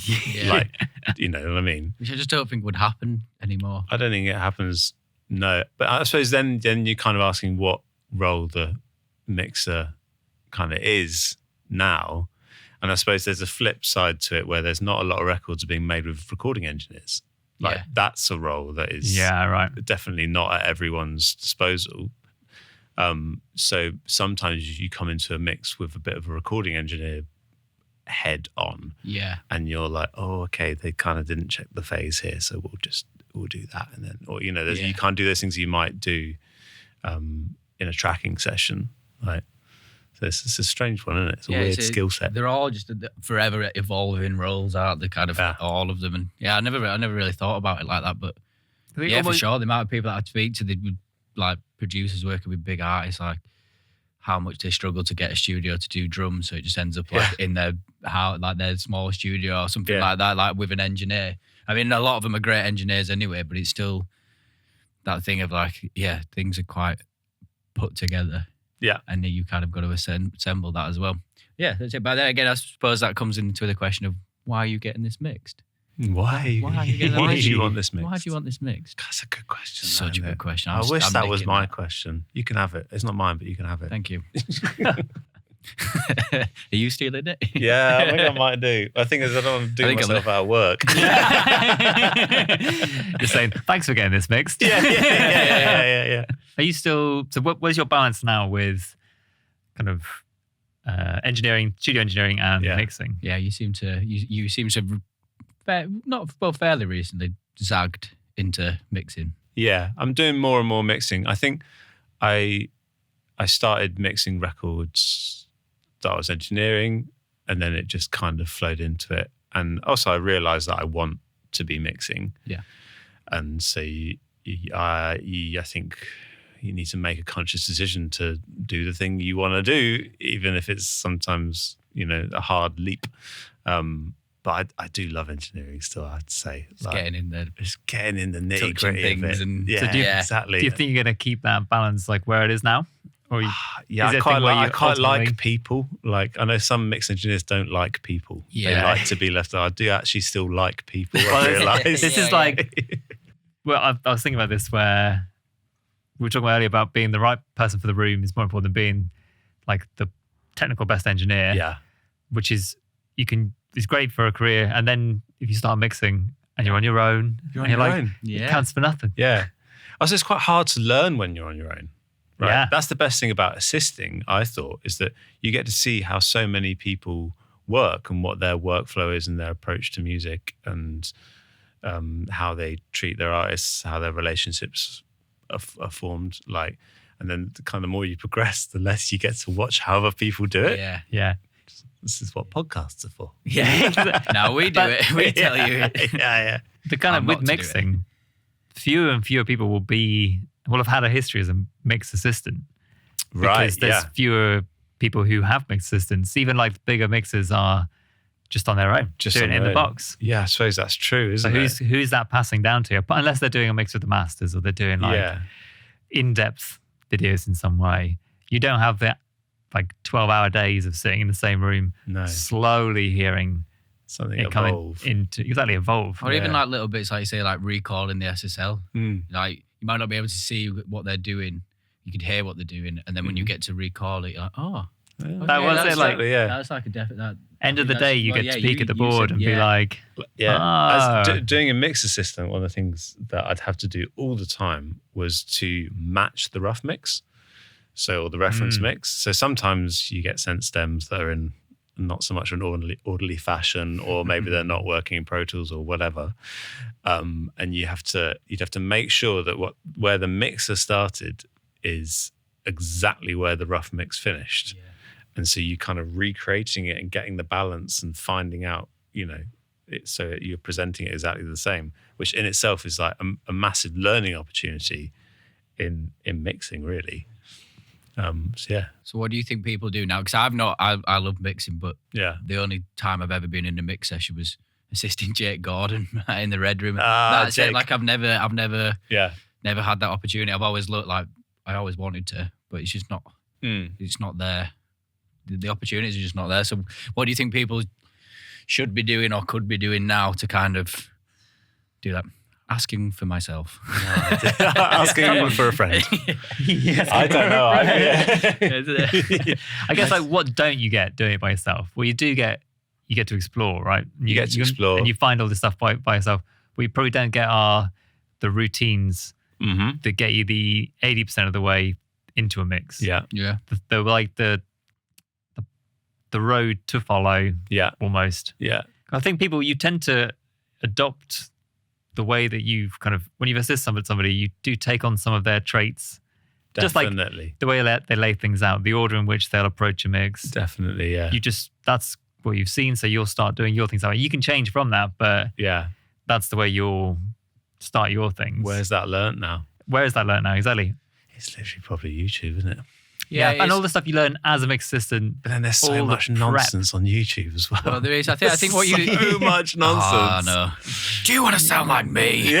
like you know what I mean. Which I just don't think would happen anymore. I don't think it happens. No, but I suppose then you're kind of asking what role the mixer kind of is now. And I suppose there's a flip side to it where there's not a lot of records being made with recording engineers. Like that's a role that is definitely not at everyone's disposal. So sometimes you come into a mix with a bit of a recording engineer head on. Yeah. And you're like, oh, okay, they kind of didn't check the phase here, so we'll do that. And then, or, you can't do those things you might do in a tracking session. Like, so it's a strange one, isn't it? It's a weird skill set. They're all just forever evolving roles, aren't they? Kind of all of them. And I never really thought about it like that. But for sure, the amount of people that I speak to, they would like producers working with big artists, like how much they struggle to get a studio to do drums. So it just ends up like in their small studio or something like that, like with an engineer. I mean, a lot of them are great engineers anyway, but it's still that thing of like, things are quite put together. Yeah. And then you kind of got to assemble that as well. Yeah, that's it. But then again, I suppose that comes into the question of why are you getting this mixed? Why? Why are you getting Why do you want this mixed? Why do you want this mixed? That's a good question. Such a good question. I wish that was my question. You can have it. It's not mine, but you can have it. Thank you. Are you stealing it? Yeah, I think I might do. I think I don't want to do myself out of work. You're saying, thanks for getting this mixed. Yeah. Are you still, so where's your balance now with kind of engineering, studio engineering and mixing? Yeah, you seem to not fairly recently zagged into mixing. Yeah, I'm doing more and more mixing. I think I started mixing records that I was engineering, and then it just kind of flowed into it. And also I realized that I want to be mixing. Yeah. And so I think you need to make a conscious decision to do the thing you want to do, even if it's sometimes, a hard leap. But I do love engineering still, I'd say. It's getting in the nitty gritty of it. And exactly. Do you think you're going to keep that balance like where it is now? Or I quite like people. Like, I know some mix engineers don't like people. Yeah. They like to be left out. I do actually still like people, I realise. This is like, well, I was thinking about this where we were talking about earlier about being the right person for the room is more important than being like the technical best engineer. Yeah. Which is, it's great for a career. And then if you start mixing and you're on your own, it counts for nothing. Yeah. Also, it's quite hard to learn when you're on your own. Right. Yeah. That's the best thing about assisting, I thought, is that you get to see how so many people work and what their workflow is and their approach to music and how they treat their artists, how their relationships are formed. Like, and then the kind of more you progress, the less you get to watch how other people do it. Yeah. This is what podcasts are for. Yeah. No, we do it. We tell you. Yeah. The kind of I'm with not to do it. mixing, fewer and fewer people will have had a history as a mix assistant. Right. Because there's fewer people who have mix assistants. Even like the bigger mixers are just on their own, Just doing on it in their the own. box. Yeah, I suppose that's true, So isn't it? who's that passing down to? But unless they're doing a mix with the masters or they're doing like in-depth videos in some way, you don't have that like 12-hour days of sitting in the same room, slowly hearing something it evolve. coming into evolve. Or even like little bits, like you say, like recalling the SSL. Mm. Like you might not be able to see what they're doing. You could hear what they're doing. And then when you get to recall it, you're like, oh. That was that's it, like, that's like a definite. End of the day, you get to peek at the board and be like, As doing a mix assistant, one of the things that I'd have to do all the time was to match the rough mix, or the reference mix. So sometimes you get sent stems that are in not so much an orderly fashion, or maybe they're not working in Pro Tools or whatever, and you'd have to make sure that where the mixer started is exactly where the rough mix finished. Yeah. And so you kind of recreating it and getting the balance and finding out, so you're presenting it exactly the same, which in itself is like a massive learning opportunity in mixing, really. So what do you think people do now? Because I love mixing, but the only time I've ever been in a mix session was assisting Jake Gordon in the Red Room. That's Jake. it. Like I've never had that opportunity. I've always looked like I always wanted to, but it's just not. It's not there. The opportunities are just not there. So what do you think people should be doing or could be doing now to kind of do that? Asking for myself. Asking for a friend. Yes, I don't know. I guess like what don't you get doing it by yourself? Well, you get to explore, right? You get to explore. And you find all this stuff by yourself. We probably don't get the routines that get you the 80% of the way into a mix. Yeah. The road to follow. Yeah. Almost. Yeah. I think you tend to adopt the way that you've kind of, when you assist somebody, you do take on some of their traits. Definitely. Just like the way they lay things out, the order in which they'll approach a mix. Definitely, yeah. That's what you've seen, so you'll start doing your things that way. You can change from that, but that's the way you'll start your things. Where's that learnt now? Exactly. It's literally probably YouTube, isn't it? Yeah, and all the stuff you learn as a mix assistant. But then there's so much nonsense on YouTube as well. Well, there is. I think what you so much nonsense. Oh no! Do you want to sound like me?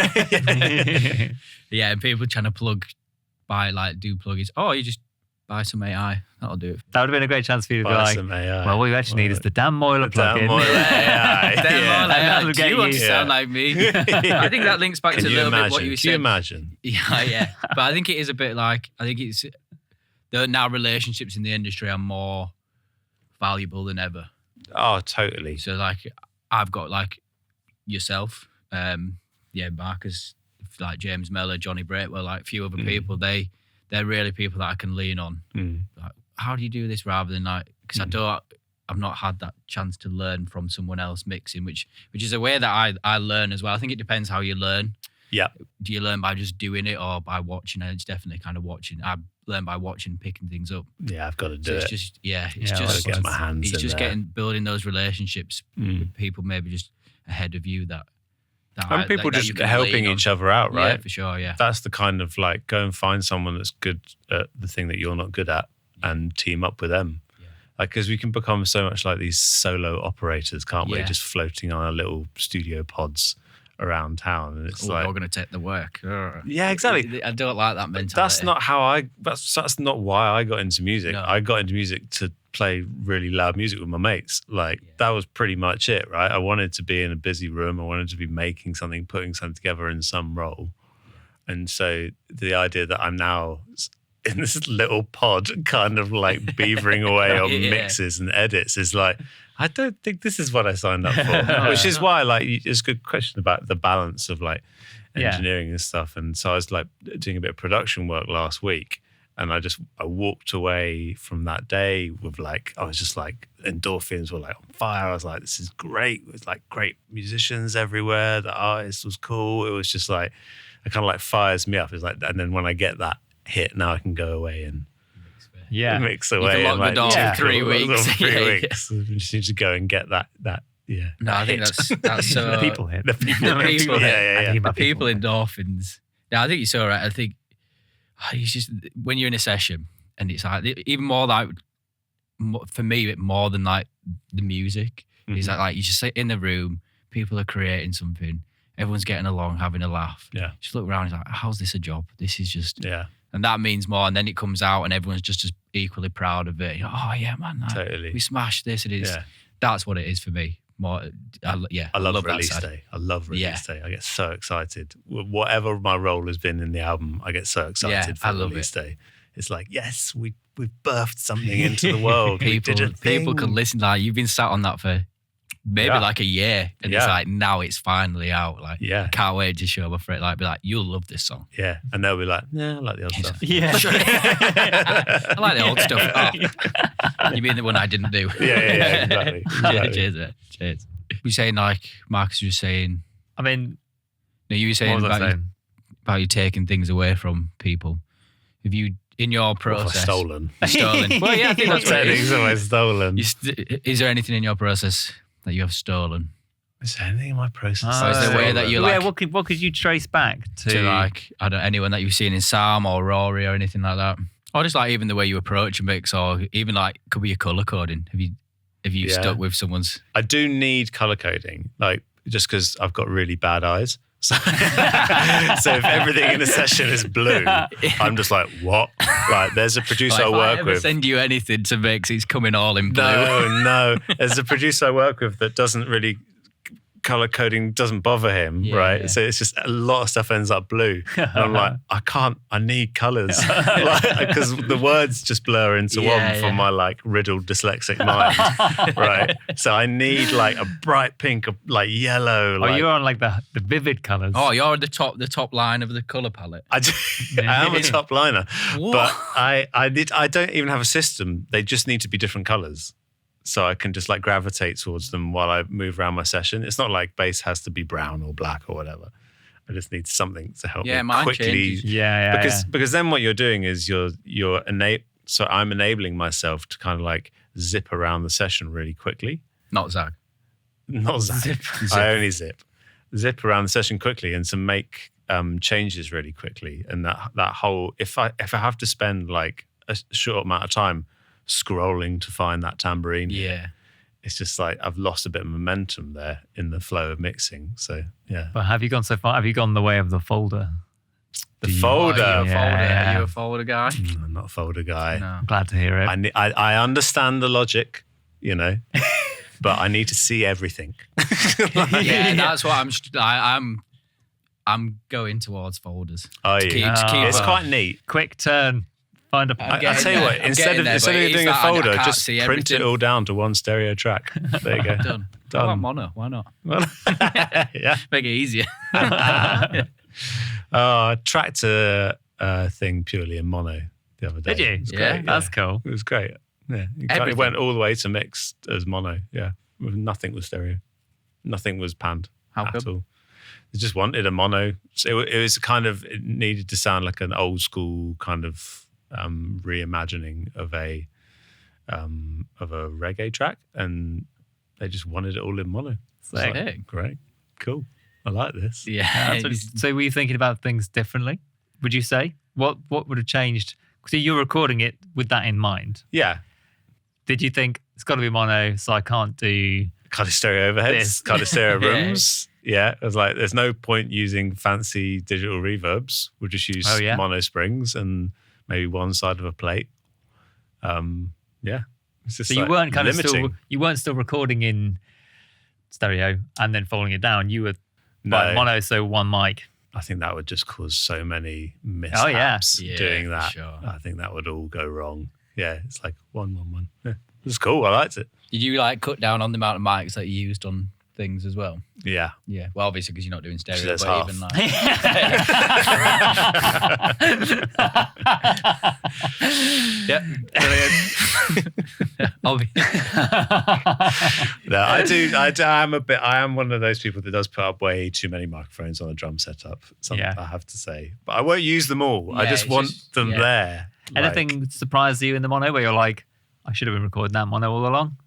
Yeah, and people trying to do plugins. Oh, you just buy some AI. That'll do it. That would have been a great chance for you to be like, some AI. well, what you actually need is the Dan Moyler plugin. Dan Moyler AI. Do you want to sound like me? I think that links back to a little bit what you said. Can you imagine? Yeah. But I think it is a bit like, now relationships in the industry are more valuable than ever. Oh, totally. So like, I've got like yourself, Marcus, like James Mellor, Johnny Braitwell, like a few other people. They're really people that I can lean on. Like, how do you do this, rather than like, because I've not had that chance to learn from someone else mixing, which is a way that I learn as well. I think it depends how you learn. Yeah. Do you learn by just doing it or by watching? And it's definitely kind of watching. I learn by watching, picking things up. Yeah, I've got to do it. It's just get my hands it's in just there. building those relationships with people maybe just ahead of you and people that just you can helping lean on. each other out, right? Yeah, for sure, yeah. That's the kind of like, go and find someone that's good at the thing that you're not good at and team up with them. Yeah. Like, because we can become so much like these solo operators, can't we? Just floating on our little studio pods around town. And it's like, we're going to take the work. Yeah, exactly. I don't like that mentality. That's not how that's not why I got into music. No. I got into music to play really loud music with my mates. Like, that was pretty much it, right? I wanted to be in a busy room. I wanted to be making something, putting something together in some role. And so the idea that I'm now in this little pod kind of like beavering away on mixes and edits is like, I don't think this is what I signed up for. Which is why, like, it's a good question about the balance of like engineering and stuff. And so I was like doing a bit of production work last week, And I walked away from that day with like, I was just like, endorphins were like on fire. I was like, this is great. It was like great musicians everywhere. The artist was cool. It was just like, it kind of like fires me up. It's like, and then when I get that hit, now I can go away and mix away. You can lock the door for 3 weeks. 3 weeks. You just need to go and get that. Yeah. No, I think that's so. The people hit. The people hit. yeah. People endorphins. No, I think you're so right. I think it's just when you're in a session and it's like even more like for me more than like the music. It's like you just sit in the room, people are creating something, everyone's getting along, having a laugh. Yeah. Just look around, it's like, how's this a job? This is just and that means more. And then it comes out and everyone's just as equally proud of it. You're like, oh yeah, man, totally. We smashed this. It is. That's what it is for me. More, I love release day. I love release day. I get so excited. Whatever my role has been in the album, I get so excited for release day. It's like, yes, we've birthed something into the world. People can listen. Like you've been sat on that for maybe like a year, and it's like now it's finally out. Like, can't wait to show up for it. Like, be like, you'll love this song. Yeah, and they'll be like, yeah, I like the old stuff. Yeah, I like the old stuff. Oh, you mean the one I didn't do? Yeah, exactly. Cheers, mate. Cheers. You're saying like Marcus was saying. I mean, no, you were saying about you taking things away from people. Have you in your process stolen? Well, yeah, I think that's what it is. Things stolen. Is there anything in your process that you have stolen? Is there anything in my process? Or is there a way that you like? Yeah, what could you trace back to like anyone that you've seen in Sam or Rory or anything like that, or just like even the way you approach a mix, or even like could be your color coding. Have you stuck with someone's? I do need color coding, like just because I've got really bad eyes. So if everything in the session is blue, I'm just like, what? Like, there's a producer I work with. Send you anything to mix, he's coming all in blue. No. There's a producer I work with that doesn't really. Color coding doesn't bother him, right? Yeah. So it's just a lot of stuff ends up blue. And I'm like, I need colors. Because the words just blur into one from my like riddled dyslexic mind, right? So I need like a bright pink, like yellow. Oh, you're on like the vivid colors. Oh, you're at the top line of the color palette. I am a top liner, but I don't even have a system. They just need to be different colors. So I can just like gravitate towards them while I move around my session. It's not like bass has to be brown or black or whatever. I just need something to help me quickly. Because then what you're doing is so I'm enabling myself to kind of like zip around the session really quickly. Not Zag. Zip. I only zip. Zip around the session quickly and to make changes really quickly. And that whole if I have to spend like a short amount of time scrolling to find that tambourine. Yeah. It's just like I've lost a bit of momentum there in the flow of mixing. So, yeah. But have you gone so far? Have you gone the way of the folder? The folder? Are you a folder guy? I'm not a folder guy. No. I'm glad to hear it. I understand the logic, but I need to see everything. That's what I'm going towards folders. Oh, yeah. It's quite neat. Quick turn. Find a. I tell you what, instead of doing a folder, just print it all down to one stereo track. There you go. Done. How about mono? Why not? Well, yeah. Make it easier. I tracked a thing purely in mono the other day. Did you? It was great, That's cool. It was great. Yeah. It went all the way to mixed as mono. Yeah. Nothing was stereo. Nothing was panned at all. They just wanted a mono. So it was it needed to sound like an old school kind of reimagining of a reggae track, and they just wanted it all in mono. Like, great, cool. I like this. Yeah. So were you thinking about things differently? Would you say what would have changed? So you're recording it with that in mind. Yeah. Did you think it's got to be mono, so I can't do kind of stereo overheads, kind of stereo rooms? Yeah, it was like there's no point using fancy digital reverbs. We'll just use mono springs and maybe one side of a plate. It's just so you weren't kind limiting. Of you weren't still recording in stereo and then folding it down. You were mono, so one mic. I think that would just cause so many mishaps doing that. Sure. I think that would all go wrong. Yeah, it's like one. Yeah, it was cool. I liked it. Did you like cut down on the amount of mics that you used on things as well. Yeah. Yeah. Well, obviously because you're not doing stereo, That's but half. even like Yeah. Brilliant. No, I am one of those people that does put up way too many microphones on a drum setup. Something I have to say, but I won't use them all. I just want them there. Anything surprised you in the mono where you're like, I should have been recording that mono all along?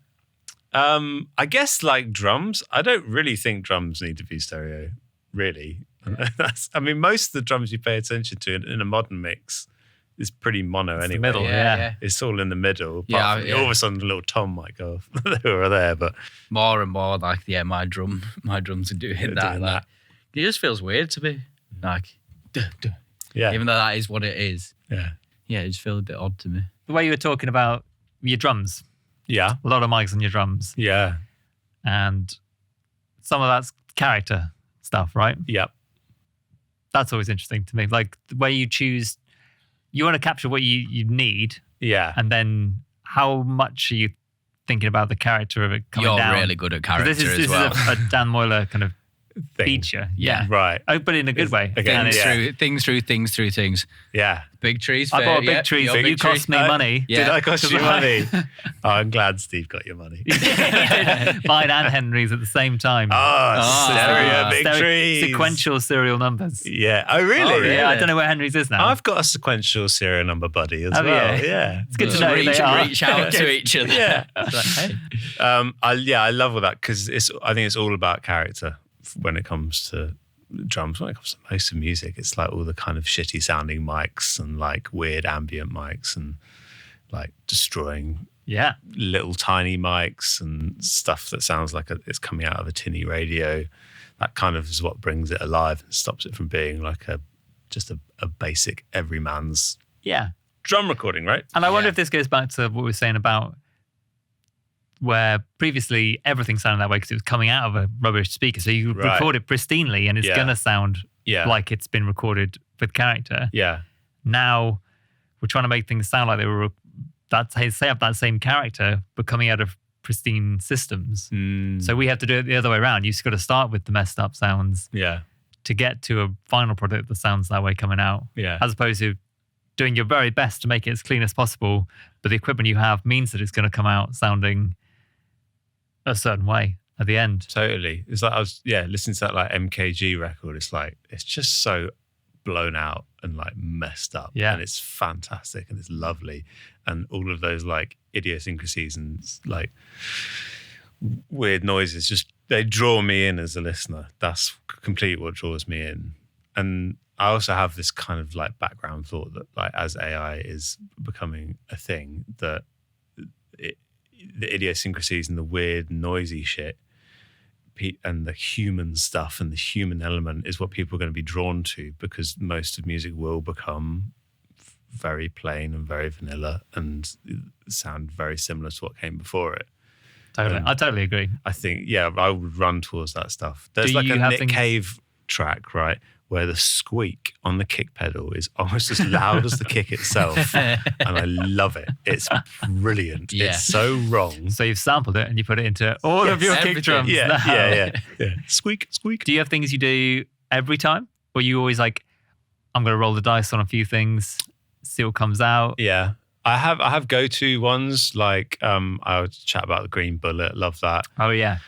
I guess like drums. I don't really think drums need to be stereo. Really, most of the drums you pay attention to in a modern mix is pretty mono anyway. The middle, yeah. It's all in the middle. Yeah, All of a sudden, a little tom might go off over there, but more and more like my drums are doing that. Like, it just feels weird to me. Like, yeah, even though that is what it is. Yeah, it just feels a bit odd to me. The way you were talking about your drums, yeah, a lot of mics on your drums, yeah, and some of that's character stuff, right? Yep. That's always interesting to me. Like the way you choose, you want to capture what you need. Yeah. And then how much are you thinking about the character of it coming down? You're really good at character this as well. This is a Dan Moyler kind of thing. feature. Yeah. Right. Oh, but in a good way. Again, Things through things. Yeah. Big trees. I bought big trees. You cost me money. Yeah. Did I cost you money? Oh, I'm glad Steve got your money. Mine and Henry's at the same time. Stereo, big trees. Sequential serial numbers. Yeah. Oh, really? Yeah, I don't know where Henry's is now. I've got a sequential serial number buddy as well. Yeah. Yeah. It's good to know they are. Reach out to each other. Yeah. It's like, hey. I love all that because I think it's all about character when it comes to drums. When it comes to most of music, it's like all the kind of shitty sounding mics and like weird ambient mics and like destroying little tiny mics and stuff that sounds like it's coming out of a tinny radio. That kind of is what brings it alive and stops it from being like just a basic everyman's drum recording, right? And I wonder if this goes back to what we were saying about where previously everything sounded that way because it was coming out of a rubbish speaker. So you record it pristinely and it's going to sound like it's been recorded with character. Yeah. Now we're trying to make things sound like they were have that same character, but coming out of pristine systems. So we have to do it the other way around. You've got to start with the messed up sounds to get to a final product that sounds that way coming out. Yeah. As opposed to doing your very best to make it as clean as possible, but the equipment you have means that it's going to come out sounding a certain way at the end. Totally. It's like I was listening to that like MKG record. It's like it's just so blown out and like messed up. Yeah. And it's fantastic and it's lovely. And all of those like idiosyncrasies and like weird noises just they draw me in as a listener. That's completely what draws me in. And I also have this kind of like background thought that like as AI is becoming a thing that the idiosyncrasies and the weird noisy shit and the human stuff and the human element is what people are going to be drawn to because most of music will become very plain and very vanilla and sound very similar to what came before it. Totally. I totally agree. I think, I would run towards that stuff. There's like a Nick Cave track, right, where the squeak on the kick pedal is almost as loud as the kick itself. And I love it. It's brilliant. Yeah. It's so wrong. So you've sampled it and you put it into all of your kick drums. Yeah. Squeak, squeak. Do you have things you do every time? Or you always like, I'm going to roll the dice on a few things, see what comes out? Yeah. I have go-to ones like I would chat about the Green Bullet. Love that. Oh yeah.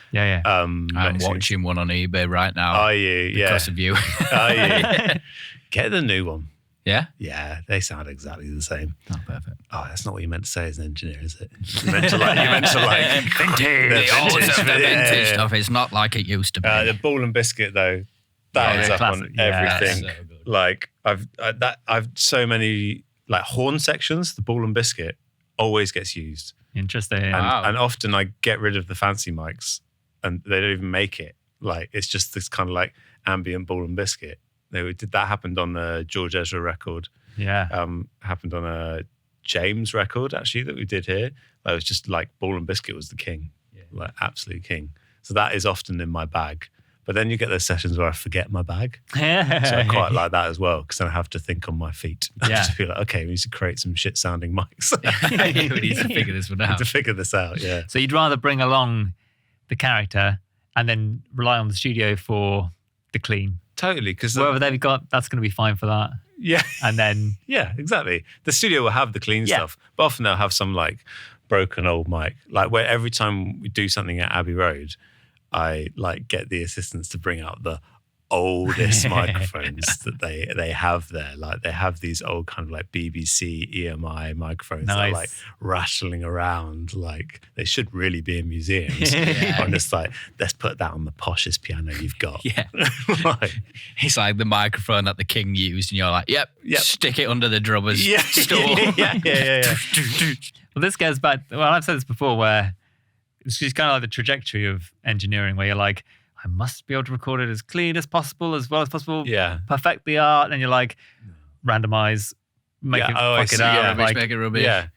I'm watching one on eBay right now. Are you? Because of you. Are you? Get the new one. Yeah? Yeah, they sound exactly the same. Oh, perfect. Oh, that's not what you meant to say as an engineer, is it? You meant to like vintage. The vintage stuff. It's not like it used to be. The Ball and Biscuit though, that is up classic. on everything. So good. Like I've so many like horn sections. The Ball and Biscuit always gets used. Interesting. And often I get rid of the fancy mics and they don't even make it. Like it's just this kind of like ambient Ball and Biscuit. That happened on the George Ezra record. Yeah. Happened on a James record actually that we did here. It was just like Ball and Biscuit was the king. Like absolute king. So that is often in my bag. But then you get those sessions where I forget my bag. So I quite like that as well because then I have to think on my feet. Just feel like, okay, we need to create some shit sounding mics. We need to figure this one out. To figure this out, yeah. So you'd rather bring along the character and then rely on the studio for the clean. Totally, because Whatever they've got, that's going to be fine for that. yeah, And then yeah, exactly. The studio will have the clean Yeah. stuff, but often they'll have some like broken old mic. Like where every time we do something at Abbey Road, I like get the assistants to bring out the oldest microphones that they have there. Like they have these old kind of like BBC EMI microphones that are like rattling around. Like they should really be in museums. I'm just like, let's put that on the poshest piano you've got. Yeah. Like, It's like the microphone that the king used, and you're like, yep. Stick it under the drummer's stool. yeah. Well, this goes back. Well, I've said this before, where it's just kind of like the trajectory of engineering, where you're like, I must be able to record it as clean as possible, as well as possible. Yeah. Perfect the art, and you're like, randomize, make it I fuck see, it out, yeah. like Make it rubbish. Yeah.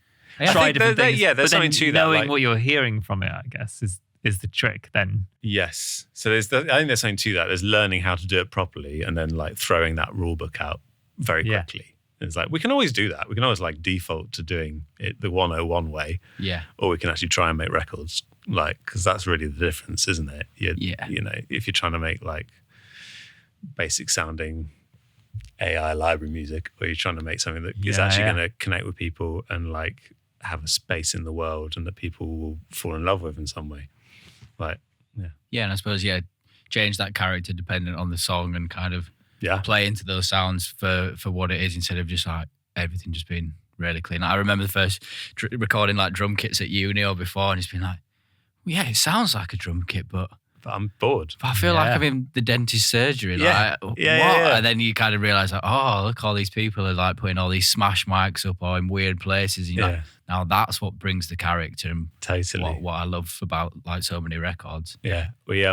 try different things. there's but something then to that. knowing Like, what you're hearing from it, I guess, is the trick. Then yes. So I think there's something to that. There's learning how to do it properly and then like throwing that rule book out very Yeah. quickly. It's like, we can always do that. We can always like default to doing it the 101 way. Yeah. Or we can actually try and make records, like, because that's really the difference, isn't it? Yeah. You know, if you're trying to make like basic sounding AI library music, or you're trying to make something that is actually going to connect with people and like have a space in the world and that people will fall in love with in some way. Like, Yeah, and I suppose, change that character dependent on the song and kind of yeah. play into those sounds for what it is, instead of just like everything just being really clean. I remember the first recording like drum kits at uni or before, and it's been like, well, yeah, it sounds like a drum kit, but I'm bored. I feel like I'm in the dentist surgery. Yeah. Like, Yeah, what? yeah. And then you kind of realise, like, oh, look, all these people are like putting all these smash mics up or in weird places. And you're like, now that's what brings the character and Totally. what I love about like so many records. Yeah. We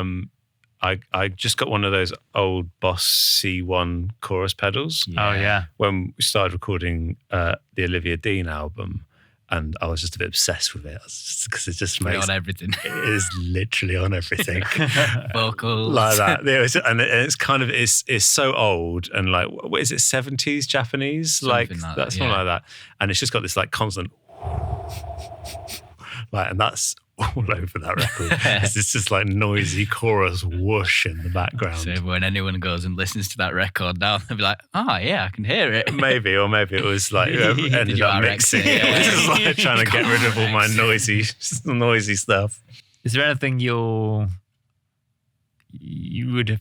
I just got one of those old Boss C1 chorus pedals oh yeah, when we started recording the Olivia Dean album, and I was just a bit obsessed with it because it just makes on everything. It is literally on everything. Vocals. Like that. And it's kind of it's so old and like, what is it, 70s Japanese? Something Like like that's that, something like that. And it's just got this like constant like, and that's all over that record. It's just like noisy chorus whoosh in the background. So when anyone goes and listens to that record now, they'll be like, oh yeah, I can hear it. Maybe it was like whoever ended you up RX mixing it? it. Yeah. It was just like trying to get rid of all my noisy stuff. is there anything you would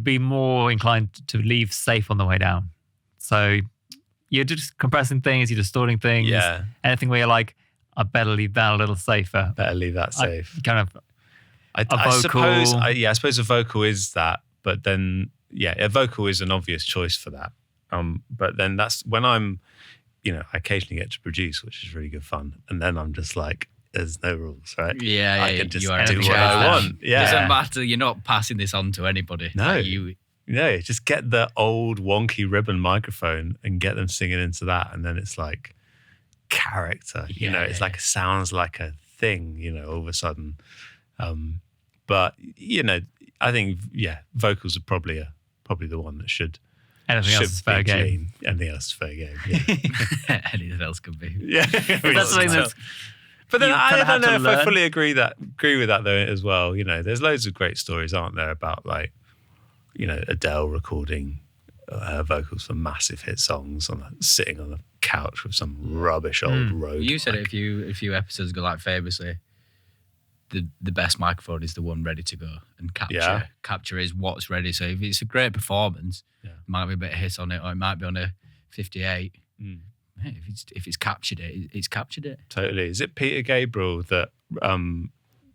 be more inclined to leave safe on the way down? So you're just compressing things, you're distorting things. Yeah. Anything where you're like, I better leave that a little safer. Better leave that safe. Kind of I vocal. suppose a vocal is that, but then a vocal is an obvious choice for that. But then that's when I'm, I occasionally get to produce, which is really good fun, and then I'm just like, there's no rules, right? Yeah, I can just you are do in what I charge. want. Yeah, Doesn't matter. You're not passing this on to anybody. No. You. Yeah, just get the old wonky ribbon microphone and get them singing into that, and then it's like character. It's like it sounds like a thing. All of a sudden. But I think vocals are probably the one that should. anything else is fair be game. clean. Anything else is fair game. Yeah. Anything else could be. Yeah, That's something that's But then you I kinda don't have to know if I learn. fully agree with that though as well. There's loads of great stories, aren't there, about like, Adele recording her vocals for massive hit songs sitting on a couch with some rubbish old road. You said mic. it a few episodes ago, like famously, the best microphone is the one ready to go, and capture is what's ready. So if it's a great performance, it might be a bit of hit on it, or it might be on a 58. Hey, if it's captured it, it's captured it. Totally. Is it Peter Gabriel that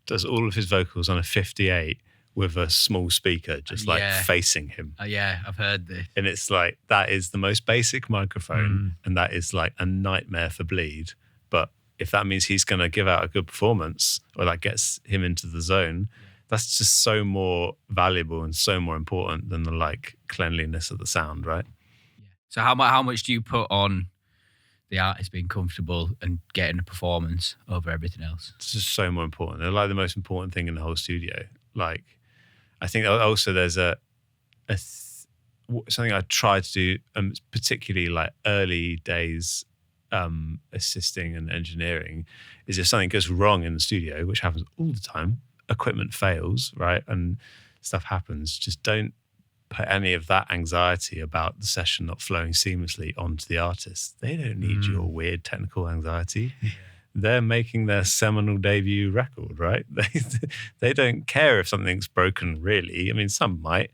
does all of his vocals on a 58 with a small speaker just like facing him? I've heard this. And it's like, that is the most basic microphone, and that is like a nightmare for bleed. But if that means he's going to give out a good performance, or that gets him into the zone, that's just so more valuable and so more important than the like cleanliness of the sound, right? So how much do you put on the artist being comfortable and getting a performance over everything else? It's just so more important. They're like the most important thing in the whole studio. Like, I think also there's something I tried to do, particularly like early days assisting and engineering, is if something goes wrong in the studio, which happens all the time, equipment fails, right, and stuff happens, just don't put any of that anxiety about the session not flowing seamlessly onto the artist. They don't need your weird technical anxiety. Yeah. They're making their seminal debut record, right? They don't care if something's broken, really. I mean, some might,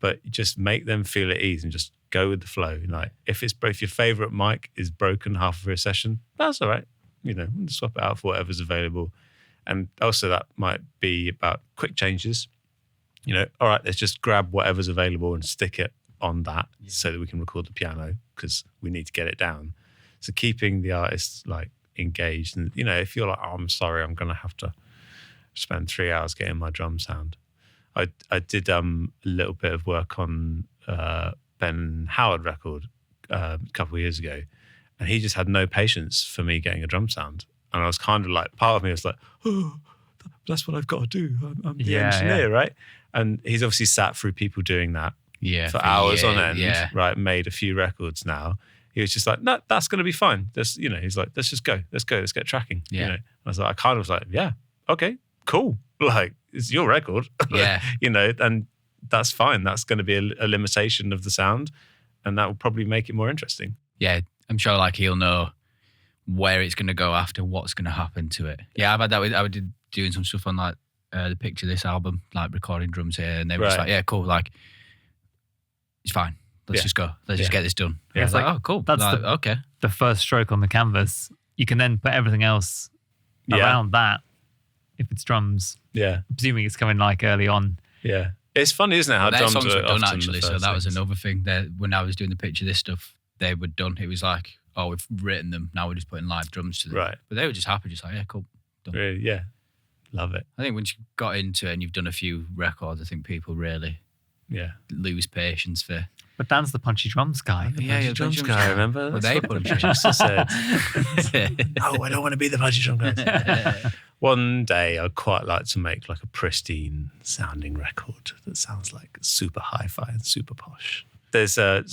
but just make them feel at ease and just go with the flow. Like if your favorite mic is broken halfway through a session, that's all right. Swap it out for whatever's available. And also that might be about quick changes. All right, let's just grab whatever's available and stick it on that so that we can record the piano because we need to get it down. So keeping the artist like engaged, and if you're like, oh, I'm sorry, I'm gonna have to spend 3 hours getting my drum sound. I did a little bit of work on Ben Howard record a couple of years ago, and he just had no patience for me getting a drum sound, and I was kind of like, part of me was like, oh, that's what I've got to do. I'm the engineer, right? And he's obviously sat through people doing that for hours on end, right? Made a few records now. He was just like, no, that's going to be fine. He's like, let's just go. Let's get tracking. Yeah. I was like, I kind of was like, yeah, okay, cool. Like, it's your record. Yeah. And that's fine. That's going to be a limitation of the sound, and that will probably make it more interesting. Yeah, I'm sure like he'll know where it's going to go after, what's going to happen to it. Yeah, I've had that I did doing some stuff on like the Picture This album, like recording drums here, and they were just like, yeah, cool, like it's fine. Let's just go. Let's just get this done. Yeah, it's like, oh, cool. That's like, okay. The first stroke on the canvas. You can then put everything else around that. If it's drums, presuming it's coming like early on. Yeah, it's funny, isn't it? How drums songs were done often actually. So that was another thing. That when I was doing the Picture This stuff, they were done. It was like, oh, we've written them. Now we're just putting live drums to them. Right. But they were just happy, just like, yeah, cool, done. Really, yeah, love it. I think once you got into it and you've done a few records, I think people really lose patience for. But Dan's the punchy drums guy. The drums guy, remember? Well, they punchy. said, no, I don't want to be the punchy drum guy. One day, I'd quite like to make like a pristine sounding record that sounds like super hi-fi and super posh. There's a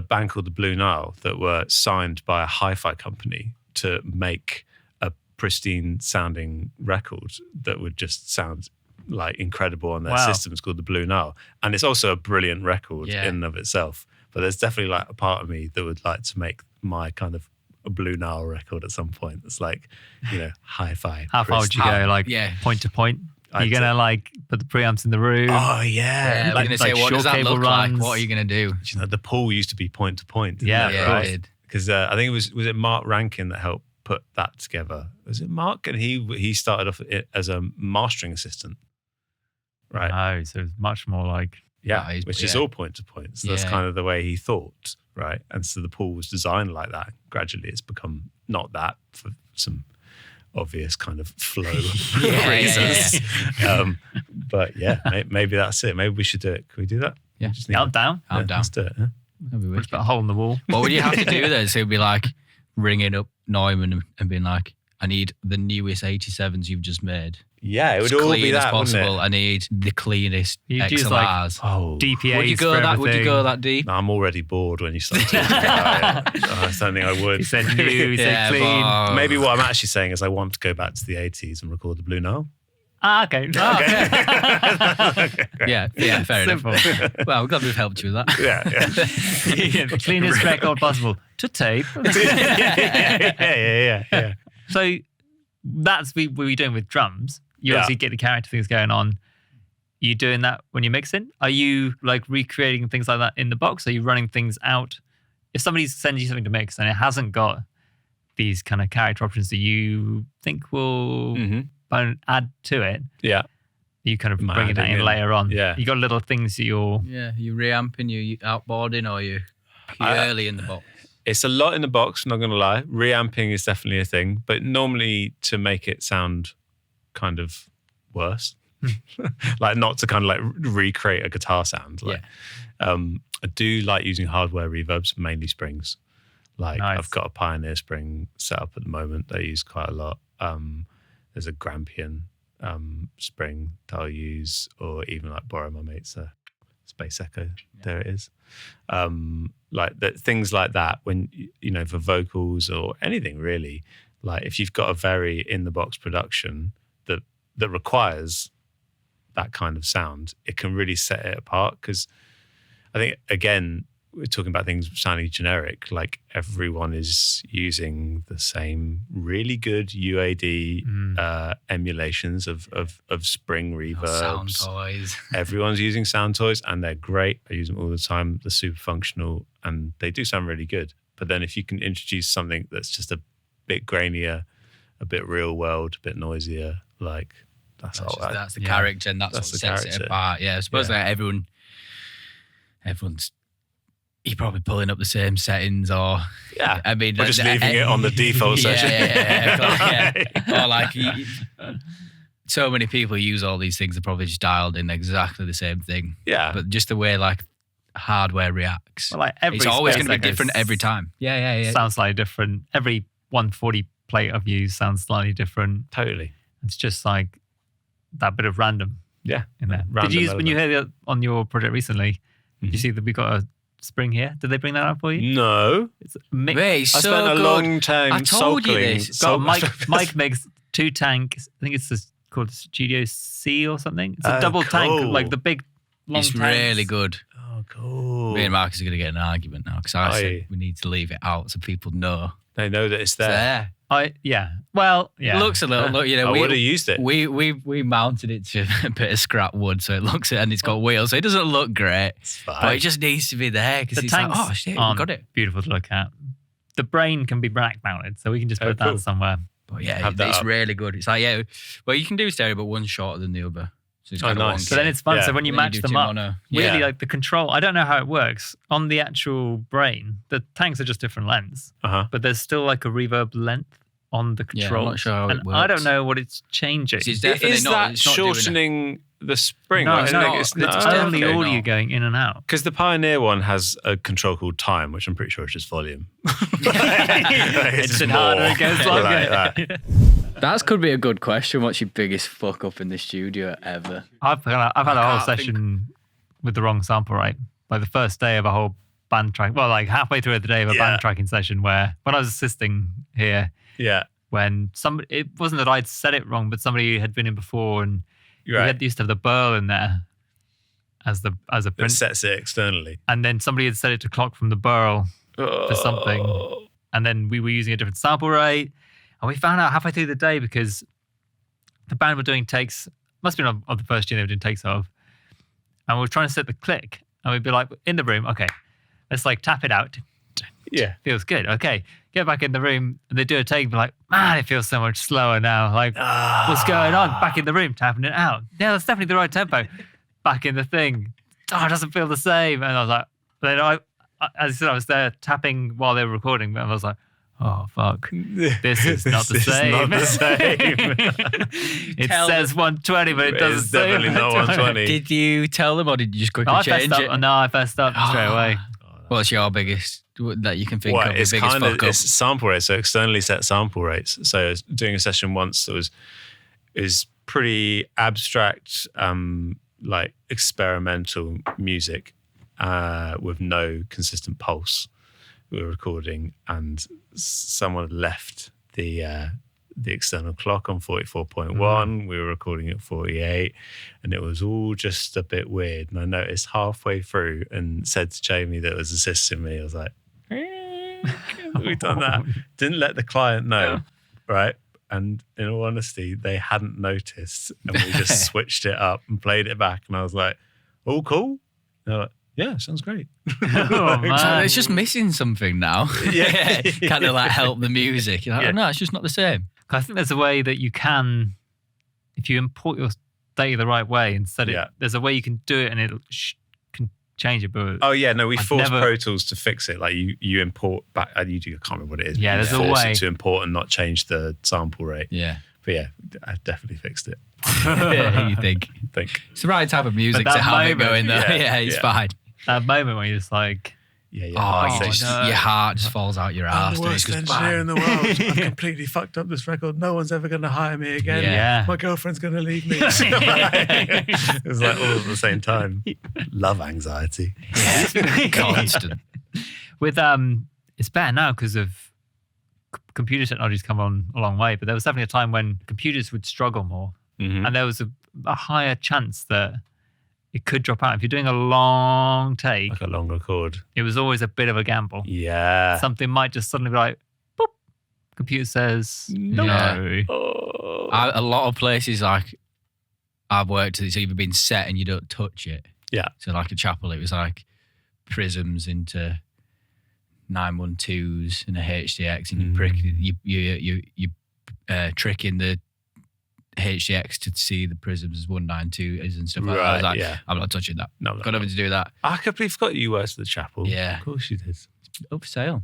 band called the Blue Nile that were signed by a hi-fi company to make a pristine sounding record that would just sound like incredible on their systems, called the Blue Nile. And it's also a brilliant record in and of itself. But there's definitely like a part of me that would like to make my kind of a Blue Nile record at some point. It's like, hi-fi. How far would you go? Like point to point? Are you going to like put the preamps in the room? Oh, yeah. Like, going to say, what does that look like? What are you going to do? The pool used to be point to point. Yeah, right. Because I think was it Mark Rankin that helped put that together? Was it Mark? And he started off as a mastering assistant. Right. Oh, so it's much more like... Yeah, which is all point to point. So that's kind of the way he thought, right? And so the pool was designed like that. Gradually it's become not that for some obvious kind of flow reasons. But maybe that's it. Maybe we should do it. Can we do that? Yeah. I'm down. Let's do it. Yeah? Push that hole in the wall. What would you have to do then? So it'd be like ringing up Neumann and being like, I need the newest 87s you've just made. Yeah, it would all be that, possible. I need the cleanest XLRs. Like DPAs. Would you go that deep? No, I'm already bored when you start talking about it. I don't think I would. You said new, you said clean. Maybe what I'm actually saying is I want to go back to the 80s and record the Blue Nile. Okay. Yeah, fair enough. Well, we're glad we've helped you with that. Yeah. The cleanest record possible to tape. Yeah. So that's what we're doing with drums. You obviously get the character things going on. Are you doing that when you're mixing? Are you like recreating things like that in the box? Are you running things out? If somebody sends you something to mix and it hasn't got these kind of character options that you think will add to it, you kind of bring it in later on. Yeah. You got little things that you're... Yeah, you reamping, you outboarding, or you purely in the box? It's a lot in the box, not going to lie. Reamping is definitely a thing, but normally to make it sound kind of worse. Like not to kind of like recreate a guitar sound. Like, I do like using hardware reverbs, mainly springs. Like I've got a Pioneer spring set up at the moment that I use quite a lot. There's a Grampian spring that I'll use, or even like borrow my mate's Space Echo. There it is. Like that, things like that. When for vocals or anything really, like if you've got a very in the box production that requires that kind of sound, it can really set it apart. Because I think, again, we're talking about things sounding generic, like everyone is using the same really good UAD emulations of Spring reverbs. Sound toys. Everyone's using sound toys and they're great. I use them all the time. They're super functional and they do sound really good. But then if you can introduce something that's just a bit grainier, a bit real world, a bit noisier, like that's the character, and that's what sets it apart. Yeah, I suppose that everyone's you're probably pulling up the same settings, or I mean, or just leaving it on the default session. Or like so many people use all these things. They're probably just dialed in exactly the same thing. Yeah, but just the way like hardware reacts, well, like it's always going to be different every time. Yeah. Sounds slightly different. Every 140 plate I've used sounds slightly different. Totally. It's just like that bit of random. Yeah. In there. Did you use when you heard on your project recently? Did you see that we got a Spring here? Did they bring that up for you? No. It's mix. Wait, I spent a long time I told you this. Mike makes 2 tanks. I think it's called Studio C or something. It's a double tank, like the big long It's tanks. really good. Oh, cool. Me and Marcus are going to get an argument now because I said we need to leave it out so people know. They know that it's there. Well, yeah. It looks a little. Look, I would have used it. We mounted it to a bit of scrap wood, so it looks and it's got wheels, so it doesn't look great. It's fine. But it just needs to be there because The it's like, tanks oh shit, we aren't got it. beautiful to look at. The brain can be rack mounted, so we can just put that somewhere. But yeah, it's really good. It's like well, you can do stereo, but one's shorter than the other. So it's kind of nice. So then it's fun. Yeah. So when you Then you match do them two up, mono. really like the control. I don't know how it works on the actual brain. The tanks are just different lengths, but there's still like a reverb length on the control. I'm not sure how it works. I don't know what it's changing. It's definitely Is not. that It's not doing it. shortening the spring? No, Like, it's only definitely audio not. going in and out. Because the Pioneer one has a control called time, which I'm pretty sure is just volume. It's harder, it goes longer. Like that. That could be a good question. What's your biggest fuck up in the studio ever? I've had a whole can't session with the wrong sample rate. Like the first day of a whole band track. Well, like halfway through the day of a band tracking session where when I was assisting here, when somebody, it wasn't that I'd said it wrong, but somebody had been in before and we used to have the burl in there as a It print. sets it externally. And then somebody had set it to clock from the burl for something. And then we were using a different sample rate. And we found out halfway through the day because the band were doing takes, must have been of the first tune they were doing takes of. And we were trying to set the click. And we'd be like, in the room, okay, let's like tap it out. Yeah. Feels good. Okay. Get back in the room and they do a take and be like, man, it feels so much slower now. Like, what's going on? Back in the room, tapping it out. Yeah, that's definitely the right tempo. Back in the thing. Oh, it doesn't feel the same. And I was like, then as I said, I was there tapping while they were recording, and I was like, oh, fuck. This is not the same. Not the same. It says 120, but it doesn't It's say definitely not 120. Did you tell them or did you just quickly I change fessed it? up. No, I fessed up straight away. What's your biggest that you can think of? Your It's biggest kind of fuck up? it's sample rates, so externally set sample rates. So I was doing a session once that is pretty abstract, like experimental music with no consistent pulse. We were recording, and someone had left the external clock on 44.1. We were recording at 48, and it was all just a bit weird. And I noticed halfway through and said to Jamie that was assisting me, I was like, we've done that. Didn't let the client know, right? And in all honesty, they hadn't noticed, and we just switched it up and played it back. And I was like, all cool? And they're like, yeah, sounds great. Oh, man. So it's just missing something now. Yeah. Kind of like help the music. You're like, oh, no, it's just not the same. I think there's a way that you can, if you import your data the right way and set it, there's a way you can do it and it can change it. But oh yeah, no, we force never- Pro Tools to fix it. Like you import back, and I can't remember what it is. Yeah, but there's you a force way. it to import and not change the sample rate. Yeah. But yeah, I definitely fixed it. You think. It's the right type of music But that to have it moment- going though. Yeah, It's yeah. fine. that moment when you're just like, yeah. Oh, That's it. your heart just falls out your I'm ass. the dude. worst It goes engineer in bang. the world. I've completely fucked up this record. No one's ever going to hire me again. Yeah. My girlfriend's going to leave me. It's like all at the same time. Love anxiety. Yeah. Constant. with it's better now because of computer technology's come on a long way, but there was definitely a time when computers would struggle more. Mhm. And there was a higher chance that it could drop out. If you're doing a long take, Like a long record. it was always a bit of a gamble. Yeah. Something might just suddenly be like, boop, computer says no. Yeah. Oh. A lot of places like I've worked, it's either been set and you don't touch it. Yeah. So like a chapel, it was like prisms into 912s and a HDX, and you tricking the HDX to see the prisms as 192s and stuff like that. I was like, I'm not touching that. No, Got nothing to do with that. I completely forgot you worked at the chapel. Yeah. Of course you did. Up for sale.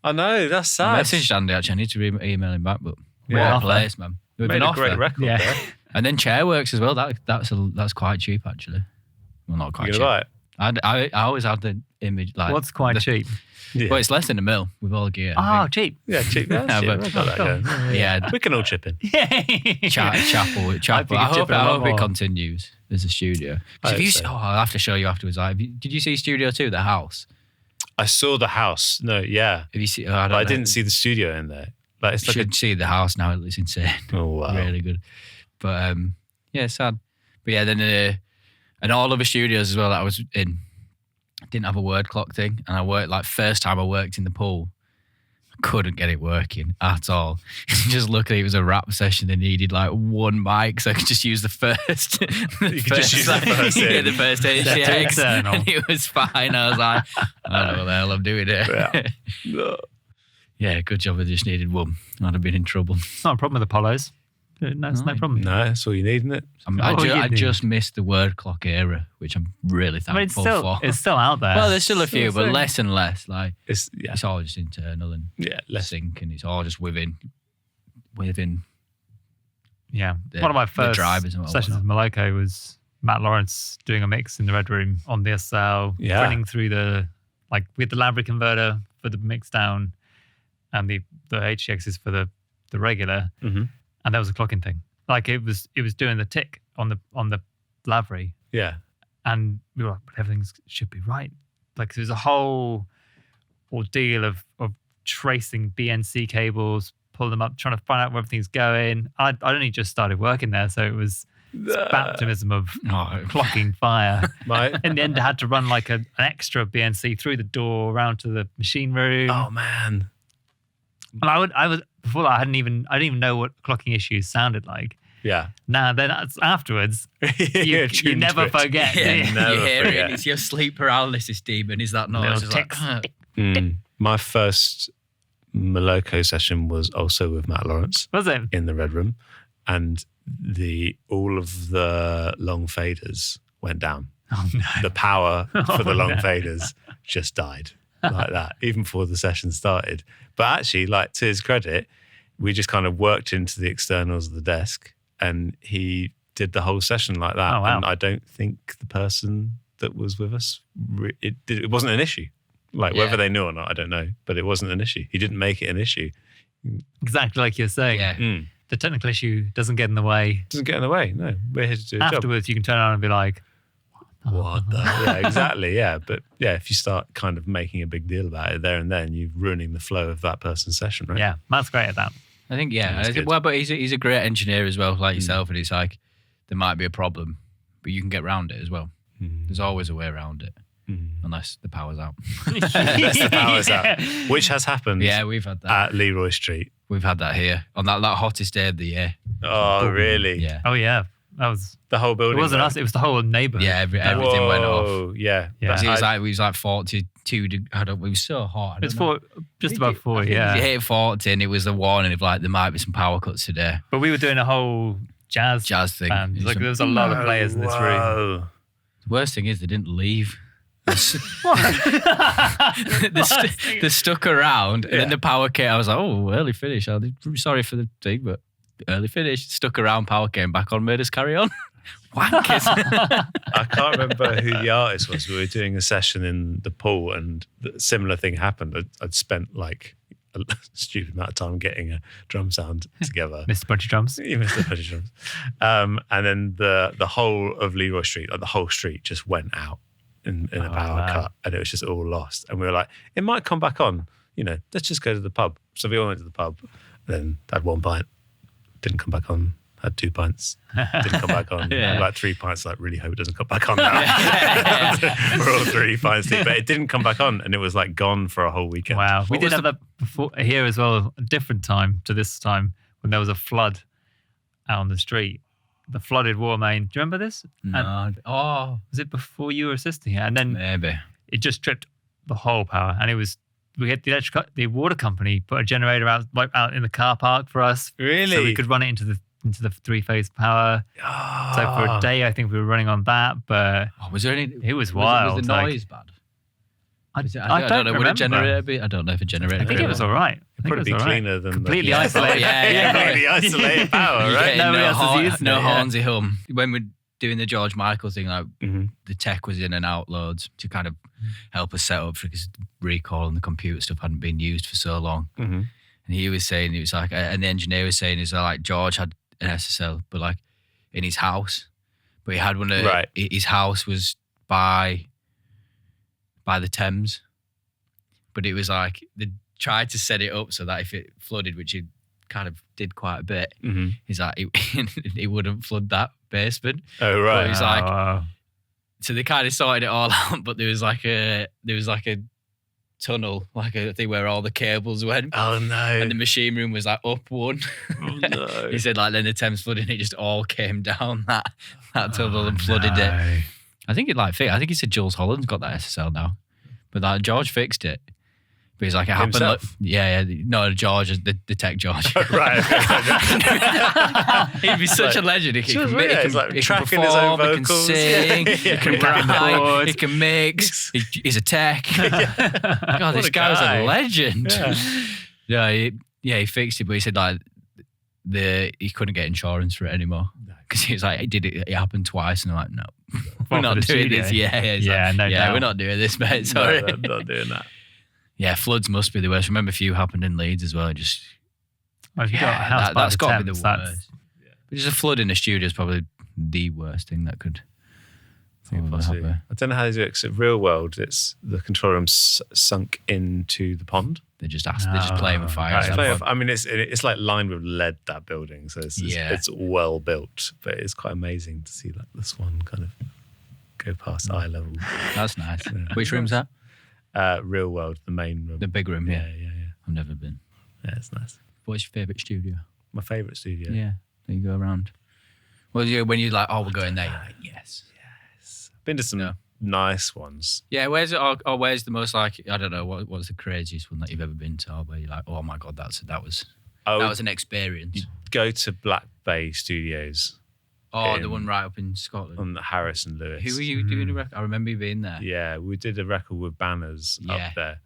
I know, that's I sad. messaged Andy actually. I need to email him back, but Yeah. what a place, man. With Made an a great offer. record Yeah. there. And then Chairworks as well. That's quite cheap actually. Well, not quite You cheap. gonna buy it? I always had the image like. What's quite cheap? Yeah. Well, it's less than a mil with all the gear. Oh, cheap. Yeah, cheap. Yeah, Yeah, shit, but- we've got that going. Yeah. We can all chip in. Yay! Chapel. I think it's I chipping a lot hope it more. continues as a studio. I If you, hope so. I'll have to show you afterwards. Like, did you see Studio 2, the house? I saw the house. No, yeah. Have you seen? But I didn't see the studio in there. Like, it's You like should see the house now. It's insane. oh, wow. Really good. But yeah, sad. But yeah, then and all other studios as well that I was in didn't have a word clock thing, and I worked like first time I worked in the pool, I couldn't get it working at all. Just luckily it was a rap session. They needed like one mic, so I could just use the first. You could just use the first yeah, in. the first Set to HDX, external. and it was fine. I was like, I don't know what the hell I'm doing here. Yeah. Yeah, good job. I just needed one. I'd have been in trouble. It's not a problem with Apollos. No, it's no problem. No, that's all you need, isn't it? I just missed the word clock era, which I'm really I mean, thankful for. it's still out there. Well, there's still a few, Still but a less and less. Like It's it's all just internal and less. sync, and it's all just within Yeah. the- One of my the first drivers and sessions with Moloko was Matt Lawrence doing a mix in the Red Room on the SL, Yeah. running through with the Lavry converter for the mix down and the HTXs for the regular. Mm-hmm. And there was a clocking thing. Like it was doing the tick on the Lavry. Yeah. And we were like, but everything should be right. Like there's a whole ordeal of tracing BNC cables, pull them up, trying to find out where everything's going. I'd only just started working there, so it was baptism of clocking fire. In the end, I had to run like an extra BNC through the door around to the machine room. Oh man. And I was before that I didn't even know what clocking issues sounded like. Yeah. Now then afterwards, You're you tuned never to it. forget. Yeah, do you? Never you hear forget. it. It's your sleep paralysis demon. Is that noise? Little It's like, ticks. My first Moloko session was also with Matt Lawrence Was it? in the Red Room, and all of the long faders went down. Oh no. The power for the Oh, long no. faders just died like that, even before the session started. But actually, like to his credit, we just kind of worked into the externals of the desk, and he did the whole session like that. Oh, wow. And I don't think the person that was with us, it wasn't an issue. Like Yeah. whether they knew or not, I don't know. But it wasn't an issue. He didn't make it an issue. Exactly like you're saying. yeah. The technical issue doesn't get in the way. Doesn't get in the way. No, we're here to do a job. Afterwards, you can turn around and be like, What the? Yeah, exactly. Yeah, but yeah, if you start kind of making a big deal about it there and then, you're ruining the flow of that person's session, right? yeah, Matt's great at that. I think That's good. well, but he's a great engineer as well, like yourself, and it's like there might be a problem, but you can get around it as well. There's always a way around it, unless the power's out. Unless the power's out, which has happened. Yeah, we've had that. At Leroy Street. We've had that here on that hottest day of the year. Oh, really? Yeah, Oh yeah, that was. The whole It building. wasn't went? us. It was the whole neighborhood. yeah. Everything went off. Whoa, yeah. Yeah. That- It was like 42. It was so hot. It's just above 40. It Yeah, hit 40, and it was the warning of like there might be some power cuts today. but we were doing a whole jazz Jazz thing. band. It was Like a- there was a lot of players in this room. Whoa. The worst thing is they didn't leave. They stuck around, and then the power came. I was like, "Oh, early finish." I'm sorry for the thing, but early finish. Stuck around, power came back on, made us carry on. Wankers. I can't remember who the artist was. We were doing a session in the pool, and a similar thing happened. I'd spent like a stupid amount of time getting a drum sound together. Mr. Punchy Drums. You missed the British drums. And then the whole of Leroy Street, like the whole street, just went out in a power wow. cut, and it was just all lost. And we were like, it might come back on. You know, let's just go to the pub. So we all went to the pub. Then had one pint, didn't come back on. Had 2 pints, didn't come back on. Yeah. Like 3 pints, like really hope it doesn't come back on now. We're all 3 pints deep, but it didn't come back on, and it was like gone for a whole weekend. Wow. We did have that before here as well, a different time to this time when there was a flood out on the street. The flooded water main. Do you remember this? No. Was it before you were assisting here? And then Maybe. it just tripped the whole power. And it was, we had the water company put a generator out in the car park for us. Really? So we could run it into the 3-phase power. So for a day, I think we were running on that, but Was there any? it was wild. Was the noise bad? I don't know. Would a remember. generator be? I don't know if a generator. I think it was all right. I think it was Probably all right. cleaner than Completely the, isolated. Yeah. completely isolated power, right? Yeah, nobody no, else is using no it, yeah. hornsy hum. When we're doing the George Michael thing, like Mhm. the tech was in and out loads to kind of help us set up because recall and the computer stuff hadn't been used for so long. Mhm. And he was saying, it was like, and the engineer was saying, is like George had an SSL, but like in his house, but he had one. Right. His house was by the Thames, but it was like they tried to set it up so that if it flooded, which it kind of did quite a bit, Mhm. he's like it wouldn't flood that basement. Oh, But right. it was like, wow. so they kind of sorted it all out, but there was like a tunnel, like a thing where all the cables went. Oh, no. And the machine room was like up one. Oh, no. He said like then the Thames flooded and it just all came down that tunnel and flooded it. I think I think he said Jules Holland's got that SSL now. But like George fixed it. But he's like, it happened. Like, Himself? yeah, no, George, the tech George. Right. He'd be such a legend. He Sure, can, yeah, he can, he's like he can tracking his own perform, he can vocals. sing, Yeah, he yeah. can Cracking write, chords. he can mix. He's a tech. God, What this a guy was guy. a legend. Yeah. He fixed it, but he said like he couldn't get insurance for it anymore because he was like, it happened twice, and I'm like, no, we're for not the doing studio? this. Yeah, he's Yeah, like, no yeah, doubt. we're not doing this, mate. No, Sorry. I'm not doing that. Yeah, floods must be the worst. Remember, a few happened in Leeds as well. Just Well, if you got a house by that's the got to be Thames, the that's- worst. But just a flood in the studio is probably the worst thing that could. Possibly. happen. I don't know how they do it, 'cause in real world, it's the control room sunk into the pond. They're just playing with fire. right. at that It's point. I mean, it's like lined with lead, that building, so it's well built, but it's quite amazing to see like the Swan kind of go past eye level. That's nice. Yeah. Which room's that? Real world, the main room. The big room. yeah, Yeah, yeah, yeah. I've never been. Yeah, it's nice. What's your favourite studio? My favourite studio. Yeah, there you go around. Well, when you're like, oh, we're going there, you're like, yes. Been to some Yeah. nice ones. Yeah, where's the most like, I don't know, what's the craziest one that you've ever been to, or where you're like, oh my God, that was an experience. Go to Black Bay Studios Oh, in- the one right up in Scotland. on the Harris and Lewis. Who were you doing a record? I remember you being there. Yeah, we did a record with Banners Yeah. up there.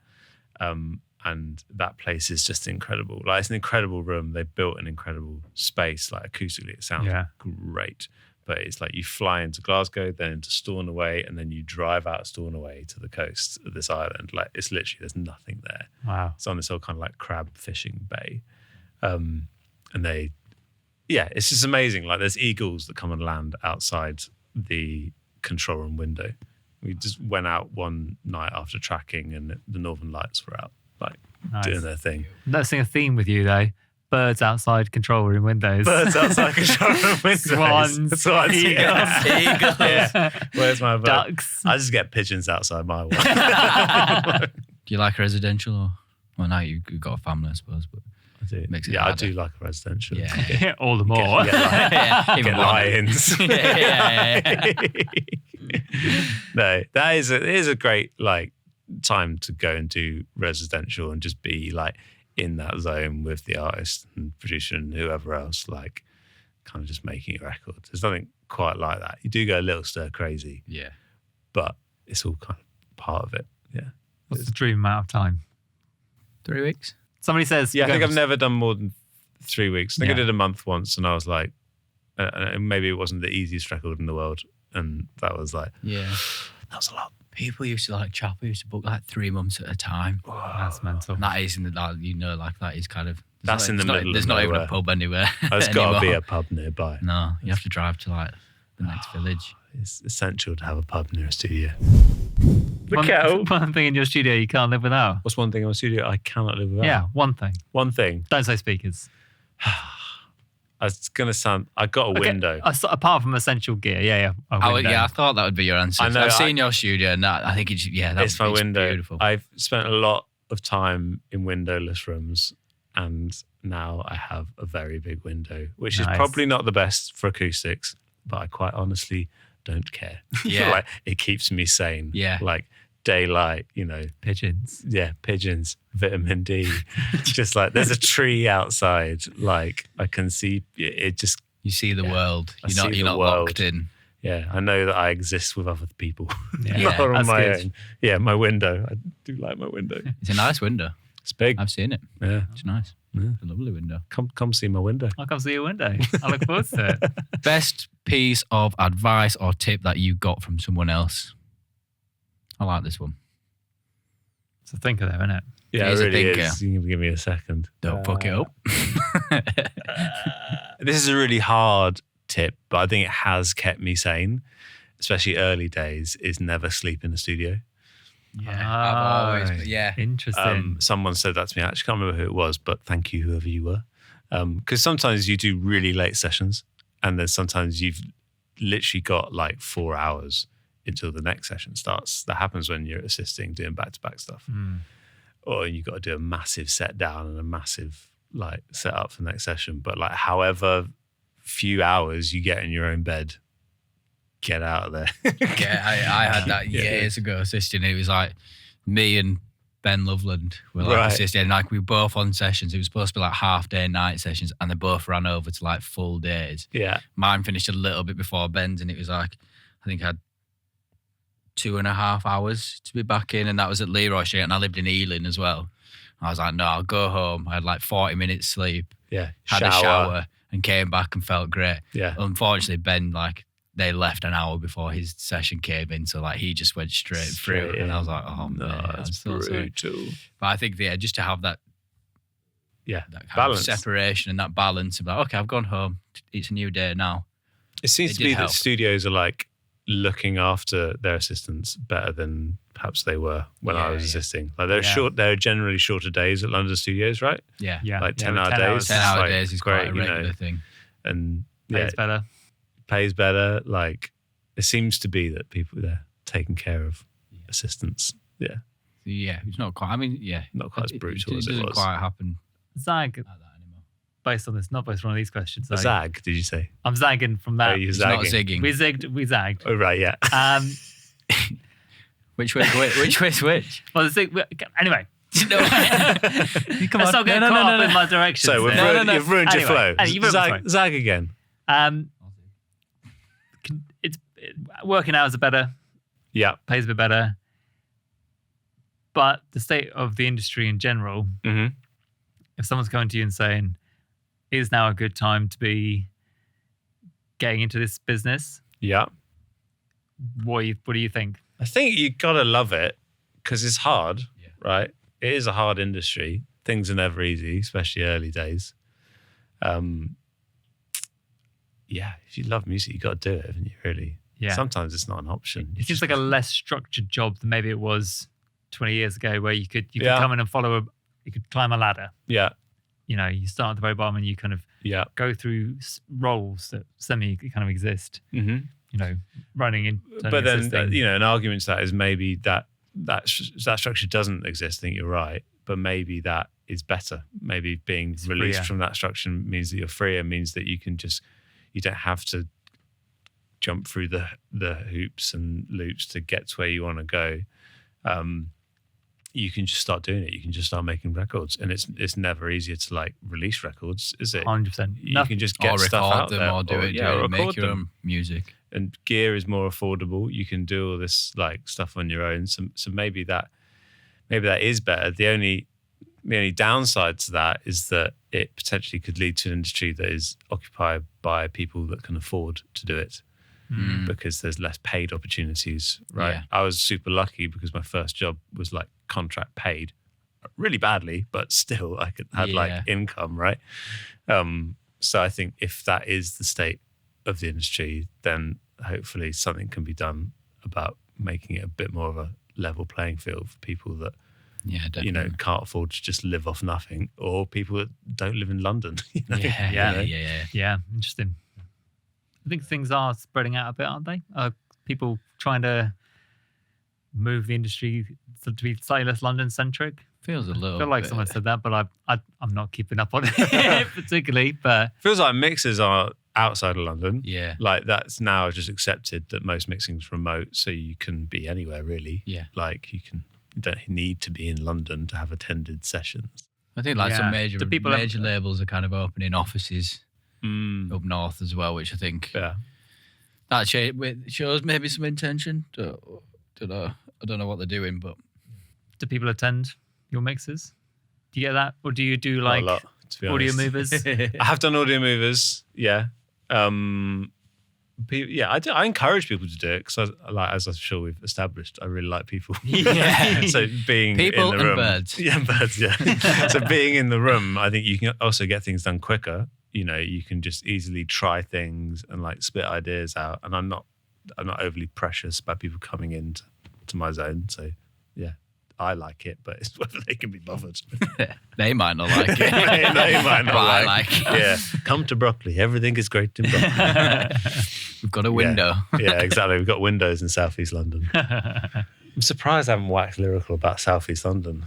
And that place is just incredible. Like, it's an incredible room. They built an incredible space. Like, acoustically, it sounds great. But it's like you fly into Glasgow, then into Stornoway, and then you drive out of Stornoway to the coast of this island. Like, it's literally, there's nothing there. Wow. It's on this whole kind of like crab fishing bay. And it's just amazing. Like, there's eagles that come and land outside the control room window. We just went out one night after tracking, and the Northern Lights were out, like, Nice. doing their thing. Noticing a theme with you though. Birds outside control room windows. Birds outside control room windows. Swans, yeah. Eagles. Yeah. Where's my bird? Ducks. I just get pigeons outside my wall. Do you like residential or? Well, now you've got a family, I suppose, but I do. Makes it Yeah, I harder. do like a residential. Yeah. All the more. Get Even more. lions. Yeah. No, it is a great like time to go and do residential and just be like in that zone with the artist and producer and whoever else, like kind of just making a record. There's nothing quite like that. You do go a little stir crazy, Yeah. but it's all kind of part of it. Yeah. What's the dream amount of time? 3 weeks? Somebody says. Yeah, I think go- I've never done more than 3 weeks. I think I Yeah. did a month once, and I was like, maybe it wasn't the easiest record in the world, and that was like, Yeah. that was a lot. People used to like Chopper used to book like 3 months at a time. That's mental. And that is in the like that is kind of That's in the middle of There's not even nowhere. a pub anywhere. There's got to be anymore. a pub nearby. No, you have to drive to like the next village. It's essential to have a pub near a studio. One thing in your studio you can't live without. What's one thing in my studio I cannot live without? Yeah, one thing. One thing. Don't say speakers. I was gonna sound. I got a window. Apart from essential gear, a window. I thought that would be your answer. I know, I've seen your studio, and that, I think it's my window. Beautiful. I've spent a lot of time in windowless rooms, and now I have a very big window, which is probably not the best for acoustics, but I quite honestly don't care. Yeah. Like, it keeps me sane. Yeah. Like daylight, Pigeons. Yeah, pigeons, vitamin D. Just like there's a tree outside. Like I can see it. Just you see the world. You're not world. locked in. Yeah, I know that I exist with other people, Yeah. not on That's my good. own. Yeah, my window. I do like my window. It's a nice window. It's big. I've seen it. Yeah, It's nice. Yeah. It's a lovely window. come see my window. I'll come see your window. I look forward to it. Best piece of advice or tip that you got from someone else? I like this one. It's a thinker there, isn't it? Yeah, It is it a really thinker. is. You can give me a second. Don't fuck it up. This is a really hard tip, but I think it has kept me sane, especially early days, is never sleep in the studio. I've always, Interesting. Someone said that to me. I actually can't remember who it was, but thank you, whoever you were. Because sometimes you do really late sessions, and then sometimes you've literally got like 4 hours until the next session starts. That happens when you're assisting, doing back-to-back stuff. Or you've got to do a massive set down and a massive like set up for the next session. But like however few hours you get in your own bed, get out of there. Yeah, I had that years ago assisting. It was like me and Ben Loveland were like assisting. And like we were both on sessions. It was supposed to be like half day night sessions, and they both ran over to like full days. Yeah. Mine finished a little bit before Ben's, and it was like, I think I had 2.5 hours to be back in, and that was at Leroy Street, and I lived in Ealing as well. I was like, no, I'll go home. I had like 40 minutes sleep, Yeah. had a shower, and came back and felt great. Yeah. Unfortunately, Ben, like, they left an hour before his session came in, so like he just went straight through, and I was like, oh no, man, I'm that's so sorry. brutal. But I think just to have that, Yeah, that kind balance. of separation and that balance of like, okay, I've gone home, it's a new day now. It seems It to be did that help. studios are like looking after their assistants better than perhaps they were when I was assisting. Like there are generally shorter days at London studios, right? Yeah, Like 10-hour days. 10-hour Like, days is great, quite a regular thing. And Pays better. pays better. Like it seems to be that people there taking care of assistants. Yeah, Yeah, it's not quite. I mean, yeah, not quite as brutal as it doesn't was. quite happen Zag, like that anymore. based on this, not based on one of these questions. A zag, did you say? I'm zagging from that. Oh, you're It's not zagging. zigging. We zagged. Oh, right, yeah. Which way? Which way's which? Well, anyway. No. Come Let's not get caught up in my directions. So there. you've ruined your flow. Anyway, you've ruined my flow. Zag again. Working hours are better, Yeah. pays a bit better, but the state of the industry in general, Mm-hmm. if someone's coming to you and saying, is now a good time to be getting into this business, Yeah. what do you think? I think you gotta love it because it's hard, right? It is a hard industry. Things are never easy, especially early days. Yeah, if you love music, you got to do it, haven't you? Really? Yeah. Sometimes it's not an option. It seems like a less structured job than maybe it was 20 years ago, where you could Yeah. come in and you could climb a ladder. Yeah, You know, you start at the very bottom and you kind of yeah. go through roles that kind of exist. Mm-hmm. You know, running in. But then, an argument to that is maybe that structure doesn't exist. I think you're right, but maybe that is better. Maybe being It's released freer. from that structure means that you're freer. Means that you don't have to jump through the hoops and loops to get to where you want to go. You can just start doing it. You can just start making records, and it's never easier to like release records, is it? 100%. You can just get Or stuff record out them, there, or do it, record make your them. own music. And gear is more affordable. You can do all this like stuff on your own. So maybe that is better. The only downside to that is that it potentially could lead to an industry that is occupied by people that can afford to do it, because there's less paid opportunities, right? Yeah. I was super lucky because my first job was like contract paid, really badly, but still I had like income, right? So I think if that is the state of the industry, then hopefully something can be done about making it a bit more of a level playing field for people that Yeah, definitely. you know, can't afford to just live off nothing, or people that don't live in London. You know? Yeah, interesting. I think things are spreading out a bit, aren't they? People trying to move the industry to be slightly less London-centric. Feels a little I feel like bit. someone said that, but I'm not keeping up on it particularly. But Feels like mixers are outside of London. Yeah. Like that's now just accepted that most mixing's remote, so you can be anywhere really. Yeah. Like you don't need to be in London to have attended sessions. I think like some major Do people major labels are kind of opening offices up north as well, which I think that shows maybe some intention. I don't know what they're doing, but do people attend your mixes? Do you get that, or do you do Not like a lot, to be audio honest. movers? I have done audio movers, yeah. I encourage people to do it because, as I'm sure we've established, I really like people. Yeah. So being People in the and room, birds. yeah, birds, yeah. So being in the room, I think you can also get things done quicker. You know, you can just easily try things and like spit ideas out. And I'm not overly precious about people coming into my zone. So yeah, I like it, but it's whether they can be bothered. they might not like it. they might not But I like like it. Yeah, come to Broccoli. Everything is great in Broccoli. We've got a window. Yeah, exactly. We've got windows in Southeast London. I'm surprised I haven't waxed lyrical about Southeast London.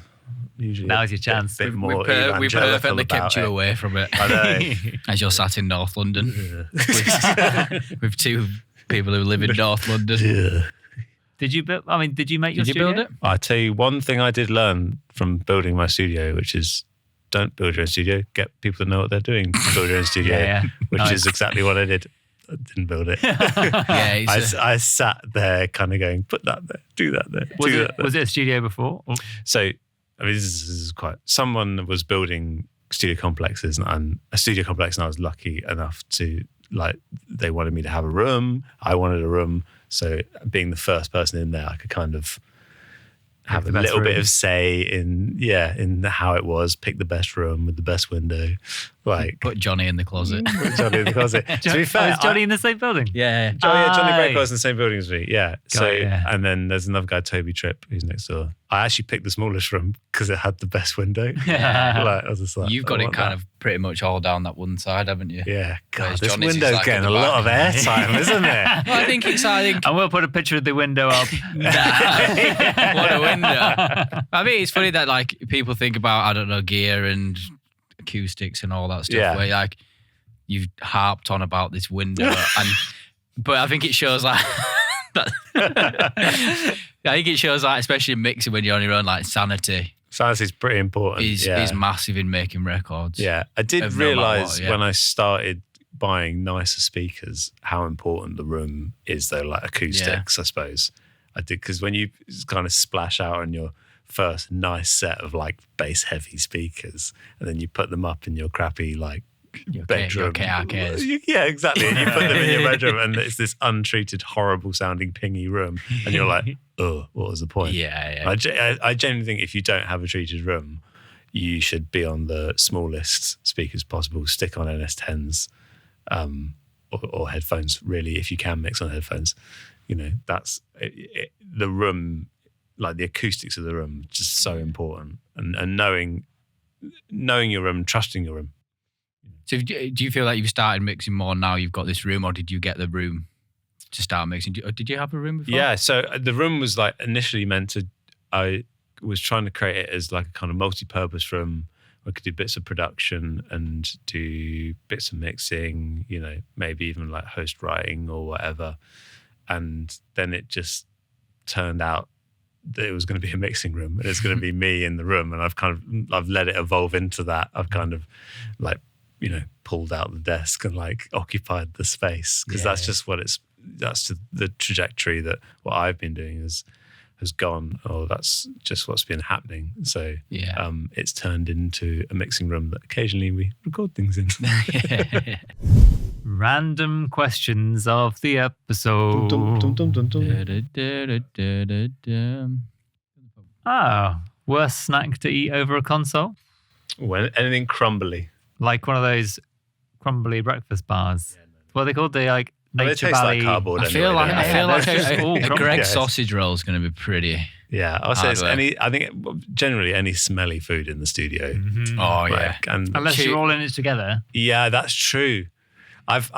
Usually Now's your chance. Bit We more perfectly kept you away from it. I know. As you're sat in North London with two people who live in North London. Yeah. Did you build? I mean, did you make your Did you studio? build it? I tell you one thing I did learn from building my studio, which is don't build your own studio. Get people to know what they're doing to build your own studio, Yeah. which Nice. is exactly what I did. I didn't build it. Yeah, I sat there kind of going, put that there, do that there, do that there. Was it a studio before? Or- So, I mean, this is quite. Someone was building studio complexes and a studio complex, and I was lucky enough to they wanted me to have a room. I wanted a room, so being the first person in there, I could kind of have a little bit of say in how it was. Pick the best room with the best window, like put Johnny in the closet. put Johnny in the closet. To be fair, is Johnny in the same building? Yeah. Johnny Aye. Breaker was in the same building as me. Yeah. So, yeah. and then there's another guy, Toby Tripp, who's next door. I actually picked the smallest room because it had the best window. Yeah. I was just like, You've got it kind of pretty much all down that one side, haven't you? Yeah. God, Whereas this Johnny's is window's like getting at a the lot of back. airtime, isn't it? Well, I think And we'll put a picture of the window up. what a window. I mean, it's funny that like people think about, I don't know, gear and acoustics and all that stuff, Yeah. where like you've harped on about this window, but I think it shows like I think it shows like, especially in mixing when you're on your own, like sanity Science is pretty important. is massive in making records. Yeah. I did Of no matter realise what, yeah. when I started buying nicer speakers how important the room is, though, like acoustics, I suppose. I did, because when you kind of splash out on your first nice set of like bass heavy speakers and then you put them up in your crappy like bedroom. Your KRKs. Yeah, exactly. And you put them in your bedroom and it's this untreated, horrible sounding pingy room. And you're like, oh, what was the point? Yeah. I genuinely think if you don't have a treated room, you should be on the smallest speakers possible. Stick on NS10s or headphones, really, if you can mix on headphones. You know, that's the room, like the acoustics of the room, just so important. And knowing your room, trusting your room. So do you feel like you've started mixing more now you've got this room, or did you get the room to start mixing? Did you have a room before? Yeah, so the room was like initially meant to, I was trying to create it as like a kind of multi-purpose room where I could do bits of production and do bits of mixing, you know, maybe even like host writing or whatever. And then it just turned out that it was going to be a mixing room and it's going to be me in the room. And I've let it evolve into that. I've kind of like, you know, pulled out the desk and like occupied the space because that's the trajectory that what I've been doing has gone, or that's just what's been happening. So it's turned into a mixing room that occasionally we record things in. Random questions of the episode. Worst snack to eat over a console? When anything crumbly. Like one of those crumbly breakfast bars. What are they called? They like They Nature taste Valley. like cardboard. I feel like they're just all a crumbly. Greg's Yeah. sausage roll is going to be pretty Yeah, I'll say Hard it's work. I think generally any smelly food in the studio. Mm-hmm. Oh, yeah. And Unless you're all in it together. yeah, that's true. I've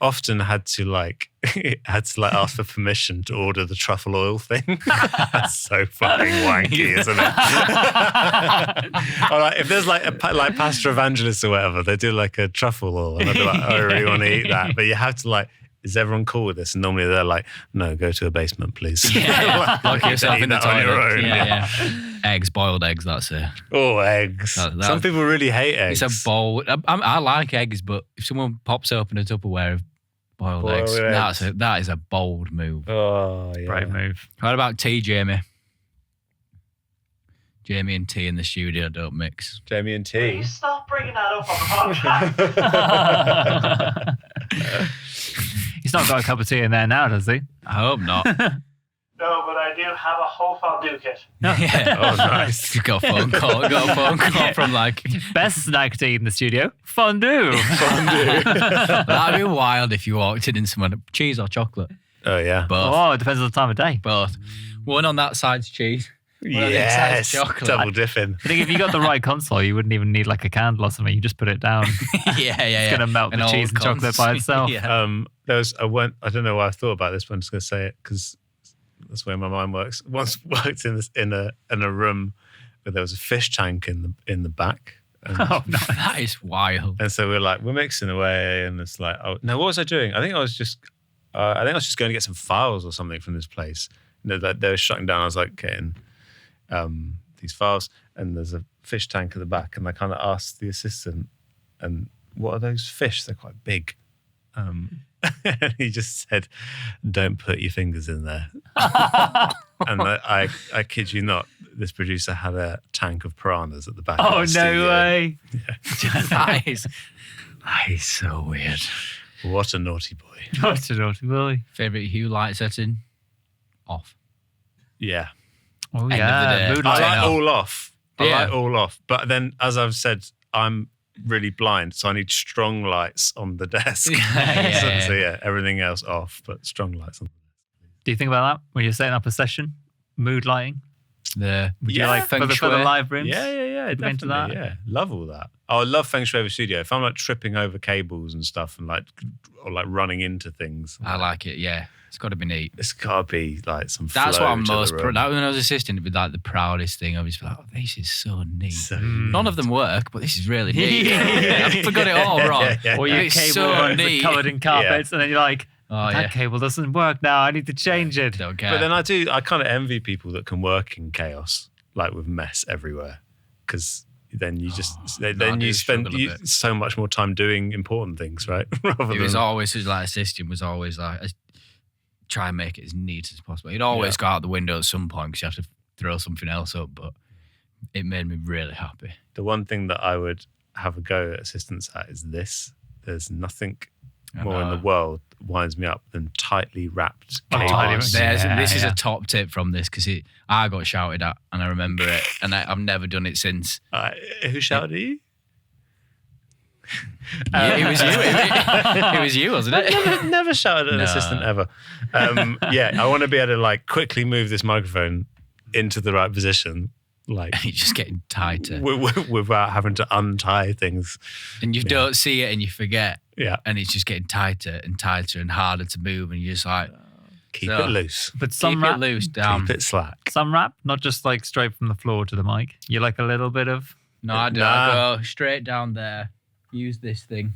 often had to like ask for permission to order the truffle oil thing. That's so fucking wanky, isn't it? Or like, if there's like pastor evangelists or whatever, they do like a truffle oil, and I'd be like, I really want to eat that. But you have to like, is everyone cool with this? And normally they're like, no, go to a basement, please. Yeah. Lock yourself in the Eat that on your toilet. own. Yeah. Eggs, boiled eggs, that's it. Oh, eggs. Some people really hate eggs. It's a bowl. I like eggs, but if someone pops open a Tupperware of boiled eggs, that is a bold move. Oh, yeah. Brave move. What about tea, Jamie? Jamie and tea in the studio don't mix. Jamie and Will you tea. stop bringing that up on the podcast? He's not got a cup of tea in there now, does he? I hope not. No, but I do have a whole fondue kit. Yeah. Oh, nice. Got a phone call from like... Best snack to eat in the studio, fondue. That'd be wild if you walked in and someone... Cheese or chocolate? Oh, yeah. Both. Oh, it depends on the time of day. Both. One on that side's cheese. Yes. chocolate. Double dipping. I think if you got the right console, you wouldn't even need like a candle or something. You just put it down. Yeah. It's going to melt An the cheese old and chocolate by cons. itself. Yeah. I don't know why I thought about this, but I'm just going to say it because that's where my mind works. Once worked in a room where there was a fish tank in the back. And, Oh, no. That is wild. and so we're mixing away, and it's like, oh no, what was I doing? I think I was just going to get some files or something from this place. They were shutting down. I was like getting these files, and there's a fish tank at the back, and I kind of asked the assistant, and what are those fish? They're quite big. And he just said, don't put your fingers in there. And I kid you not, this producer had a tank of piranhas at the back. Oh, of the no studio. way. That is so weird. What a naughty boy. What a naughty boy. Favourite hue light setting? Off. Yeah. Oh, of the yeah. day. Mood I lighting like up. all off. I Yeah. like all off. But then, as I've said, I'm really blind, so I need strong lights on the desk. Yeah. So yeah, everything else off, but strong lights on. Do you think about that when you're setting up a session? Mood lighting? The Would Yeah. you like for Feng the shui. live rooms? Yeah, Would you be into definitely. that? Yeah, love all that. Oh, I love feng shui over studio. If I'm like tripping over cables and stuff, and like running into things, I like it, yeah. It's got to be neat. it's gotta be like some. That's flow what I'm to the most room. proud of. When I was assistant, it'd be like the proudest thing. I was like, oh, this is so neat. So None of them work, but this is really neat. Yeah. I forgot it all wrong. Yeah. Or your It's cable so runs are neat. covered in carpets, and then you're like, Oh, that yeah. cable doesn't work now. I need to change it. Don't care. But then I kind of envy people that can work in chaos, like with mess everywhere, because then you just I then do you spend struggle a bit. so much more time doing important things, right? Rather It was than always like assistant was always like try and make it as neat as possible. It'd always go out the window at some point because you have to throw something else up. But it made me really happy. the one thing that I would have a go at assistants at is this. There's nothing more in the world that winds me up than tightly wrapped Oh, cables. tightly wrapped. This is Yeah. a top tip from this because I got shouted at and I remember it and I've never done it since. Who shouted at you? It was you. It was you, wasn't it? Never shouted at an No. assistant ever. I want to be able to like quickly move this microphone into the right position, like You're just getting tighter. without having to untie things. And you don't see it and you forget. Yeah, And it's just getting tighter and tighter and harder to move. And you're just like, keep So- it loose, But keep some it rap, loose down. keep it slack. some rap, not just like straight from the floor to the mic. You like a little bit of. No, I don't. Nah. I go straight down there. Use this thing.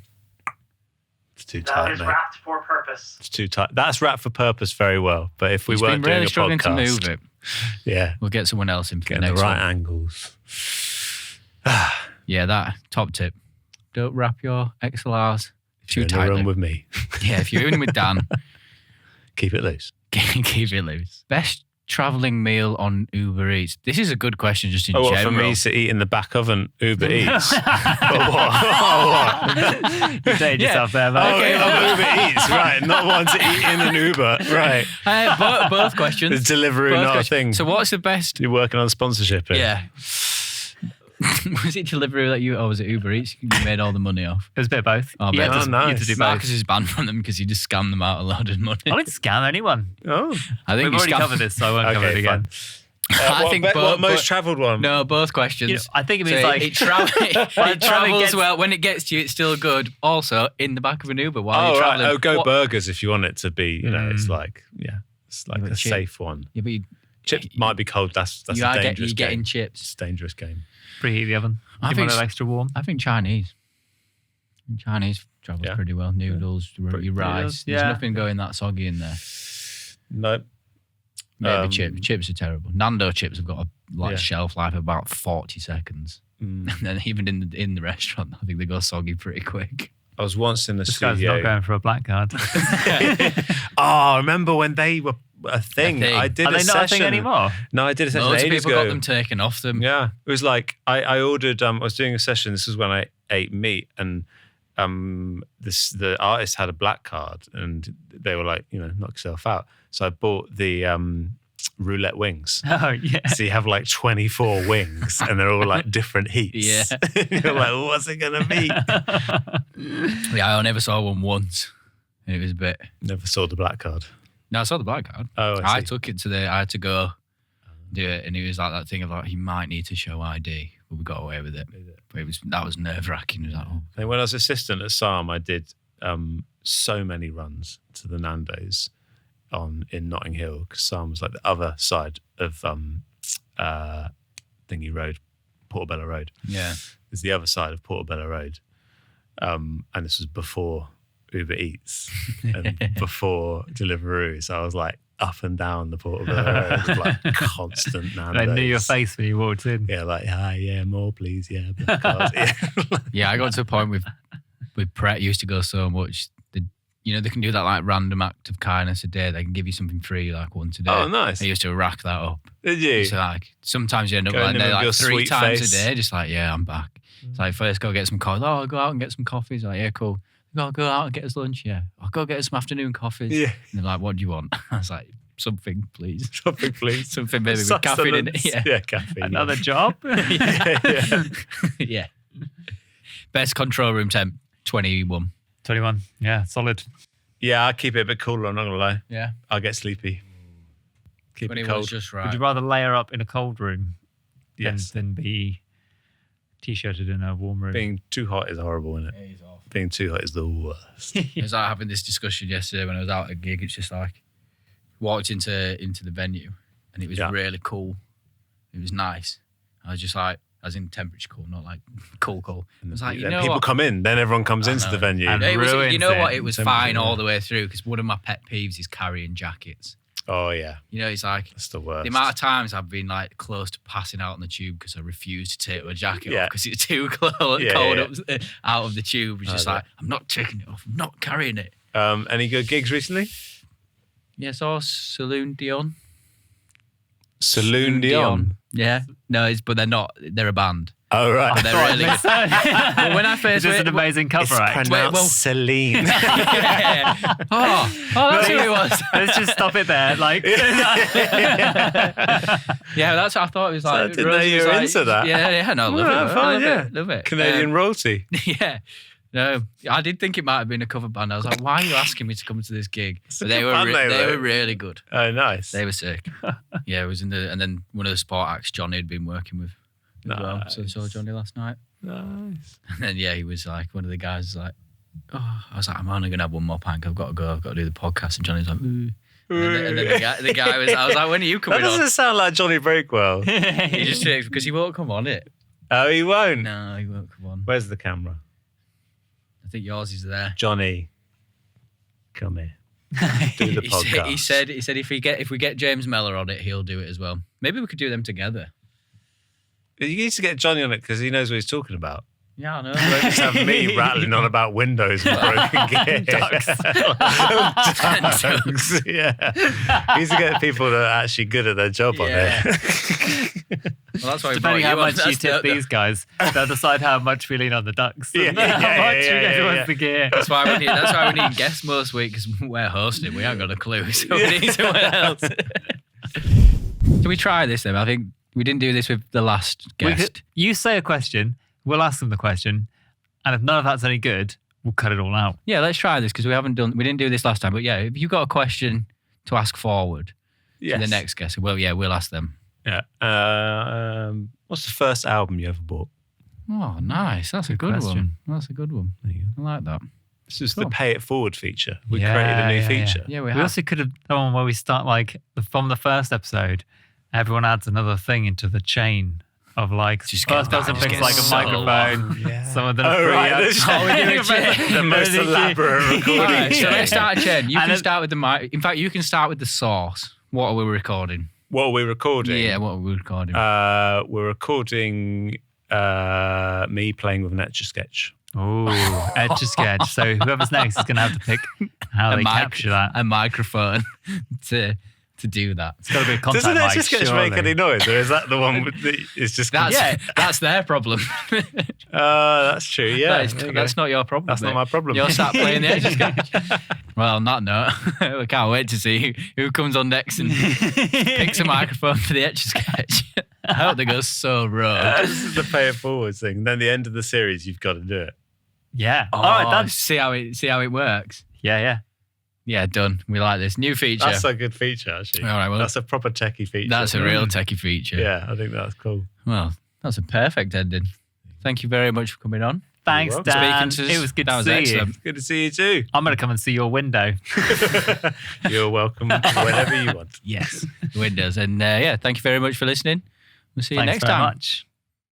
It's too That tight, is mate. wrapped for purpose. It's too tight. That's wrapped for purpose very well. But if we He's weren't been really doing a struggling to podcast, move it. yeah, We'll get someone else in for the getting the next right one. angles. Yeah, that top tip. Don't wrap your XLRs If you're too in a room tightly. with me, Yeah, if you're in with Dan, keep it loose. keep it loose. Best travelling meal on Uber Eats. This is a good question just in Oh, what, general. for me to eat in the back of an Uber Eats? what? You dated yourself there, Oh, man. Okay. of Uber Eats, right. Not one to eat in an Uber, right. Both questions. Is Deliveroo Both not a questions. thing? So what's the best? You're working on sponsorship here. Yeah. Was it Deliveroo that or was it Uber Eats you made all the money off? It was a bit of both. Oh, You had nice. to do both. Marcus is banned from them because he just scammed them out a lot of money. I didn't scam anyone. Oh, I think We've you already scammed- covered this, so I won't cover it again. I think what most travelled one? No, both questions. You know, I think it means So like it it travels well. When it gets to you, it's still good. Also, in the back of an Uber while you're traveling. Oh, go burgers if you want it to be. You know, it's like it's like but a chip- safe one. Yeah, but Chips might be cold. That's you a are dangerous you're game. getting chips. It's a dangerous game. preheat the oven. I You think want it extra warm. I think Chinese travels pretty well. Noodles, your rice. There's nothing going that soggy in there. No. Maybe chips. Chips are terrible. Nando chips have got a shelf life of about 40 seconds. And then even in the restaurant, I think they go soggy pretty quick. I was once in the This guy's studio. not going for a black card. I remember when they were a thing. I did Are a they not a session. thing anymore? No, I did a session Loads of ages people got ago. them taken off them. Yeah, it was like I ordered. I was doing a session. This was when I ate meat, and the artist had a black card, and they were like, knock yourself out. So I bought the roulette wings. Oh, yeah. So you have like 24 wings, and they're all like different heats. Yeah. You're like, what's it gonna be? Yeah, I never saw one once. And it was a bit. Never saw the black card. No, I saw the black card. Oh, I see. took it I had to go do it, and it was like that thing of like, he might need to show ID, but we got away with it. But that was nerve wracking. It was like, oh. And when I was assistant at SARM, I did so many runs to the Nando's in Notting Hill, because SARM was like the other side of Thingy Road, Portobello Road. Yeah. It's the other side of Portobello Road. And this was before Uber Eats and before Deliveroo. So I was like up and down the Portobello Road with like constant Nando's. They knew your face when you walked in. Yeah, like, yeah, more please, yeah, black cards. Yeah. Yeah, I got to a point with Pret used to go so much. They can do that like random act of kindness a day. They can give you something free like once a day. Oh, nice. I used to rack that up. Did you? So like sometimes you end up Going in with like your 3 sweet times face. a day, just like, yeah, I'm back. It's like, first go get some coffee. Oh, I'll go out and get some coffees. Like, yeah, cool. I'll go out and get us lunch. Yeah, I'll go get us some afternoon coffees. Yeah. And they're like, what do you want? I was like, something, please. Something, please. Something maybe with caffeine in it. Sustenance. Yeah, caffeine. Another job? yeah. Yeah. Best control room temp, 21. 21. Yeah, solid. Yeah, I keep it a bit cooler, I'm not going to lie. Yeah. I'll get sleepy. Keep it 21's cold. just right. Would you rather layer up in a cold room Yes. than be t-shirted in a warm room? Being too hot is horrible, isn't it? It is awful. Being too hot is the worst. It was like having this discussion yesterday when I was out at a gig. It's just like, walked into the venue and it was really cool. It was nice. I was just like, as in temperature cool, not like cool. It was like, Then people come in, then everyone comes into the venue. And It was, ruins you know it. what? It was Temperature, fine yeah. all the way through, because one of my pet peeves is carrying jackets. Oh, yeah. It's like That's the worst. the amount of times I've been like close to passing out on the tube because I refuse to take my jacket off because it's too cold up, out of the tube. It's just like, I'm not taking it off. I'm not carrying it. Any good gigs recently? Yeah, so Saloon Dion. Saloon Dion. Yeah. No, but they're not. They're a band. Oh, right. But they're really good. Well, when I first Is this an amazing cover It's act? pronounced Celine. Oh, that's who it was. Let's just stop it there. Like, Yeah, that's what I thought. It was like, I didn't know Rosie you was were like, into that. Yeah, no, love Oh, it. fine, Love it. Canadian royalty. Yeah. No, I did think it might have been a cover band. I was like, why are you asking me to come to this gig? But they good were band they were. really good. Oh, nice. They were sick. Yeah, it was in the, and then one of the sport acts Johnny had been working with as well. So I saw Johnny last night. Nice. And then, yeah, he was like, one of the guys was like, oh, I was like, I'm only going to have one more pint. I've got to go. I've got to do the podcast. And Johnny's like, ooh. And then the guy was, I was like, when are you That coming doesn't on? sound like Johnny Breakwell. He just shakes because he won't come on it. Oh, he won't? No, he won't come on. Where's the camera? I think yours is there. Johnny, come here. Do the podcast. He said if we get James Mellor on it, he'll do it as well. Maybe we could do them together. You need to get Johnny on it because he knows what he's talking about. Yeah, I know. Don't just have me rattling on about windows and broken gear. Ducks. Ducks, yeah. He needs to get people that are actually good at their job on Yeah. it. Well, that's why we depending brought how you on. much you tip these guys, they'll decide how much we lean on the ducks. Yeah, and yeah, how yeah, much yeah, we get yeah, towards yeah. the gear. That's why we need guests most week, because we're hosting. We haven't got a clue, so we need someone else. Can we try this then? I think We didn't do this with the last guest. You say a question, we'll ask them the question, and if none of that's any good, we'll cut it all out. Yeah, let's try this because we didn't do this last time. But yeah, if you've got a question to ask forward to the next guest, we'll ask them. Yeah. What's the first album you ever bought? Oh, nice. That's a good question. one. That's a good one. I like that. This is the pay it forward feature. We created a new feature. Yeah, we also could have done one where we start like from the first episode, everyone adds another thing into the chain of like first person picks like a microphone, some of them the most elaborate recording. All right, so let's start a chain. You can start with the mic. In fact, you can start with the source. What are we recording? What are we recording? Yeah, what are we recording? We're recording me playing with an Etch-a-Sketch. Oh, Etch-a-Sketch. So whoever's next is going to have to pick how they capture that. A microphone to do that. It's got to be a contact Doesn't mic, Etch-a-Sketch make any noise, or is that the one it's just... That's their problem. That's true, yeah. That's not your problem. That's not my problem. You're sat playing the Etch-a-Sketch. Well, on that note, we can't wait to see who comes on next and picks a microphone for the Etch-a-Sketch. I hope they go so rogue. This is the pay it forward thing. Then the end of the series, you've got to do it. Yeah. All right, see how it works. Yeah. Yeah, done. We like this new feature. That's a good feature, actually. All right, well, that's a proper techie feature. That's a real techie feature. Yeah, I think that's cool. Well, that's a perfect ending. Thank you very much for coming on. Thanks, Dan. It was good to see you. Good to see you too. I'm going to come and see your window. You're welcome whenever you want. Yes, windows. And thank you very much for listening. We'll see you next time. Thanks very much.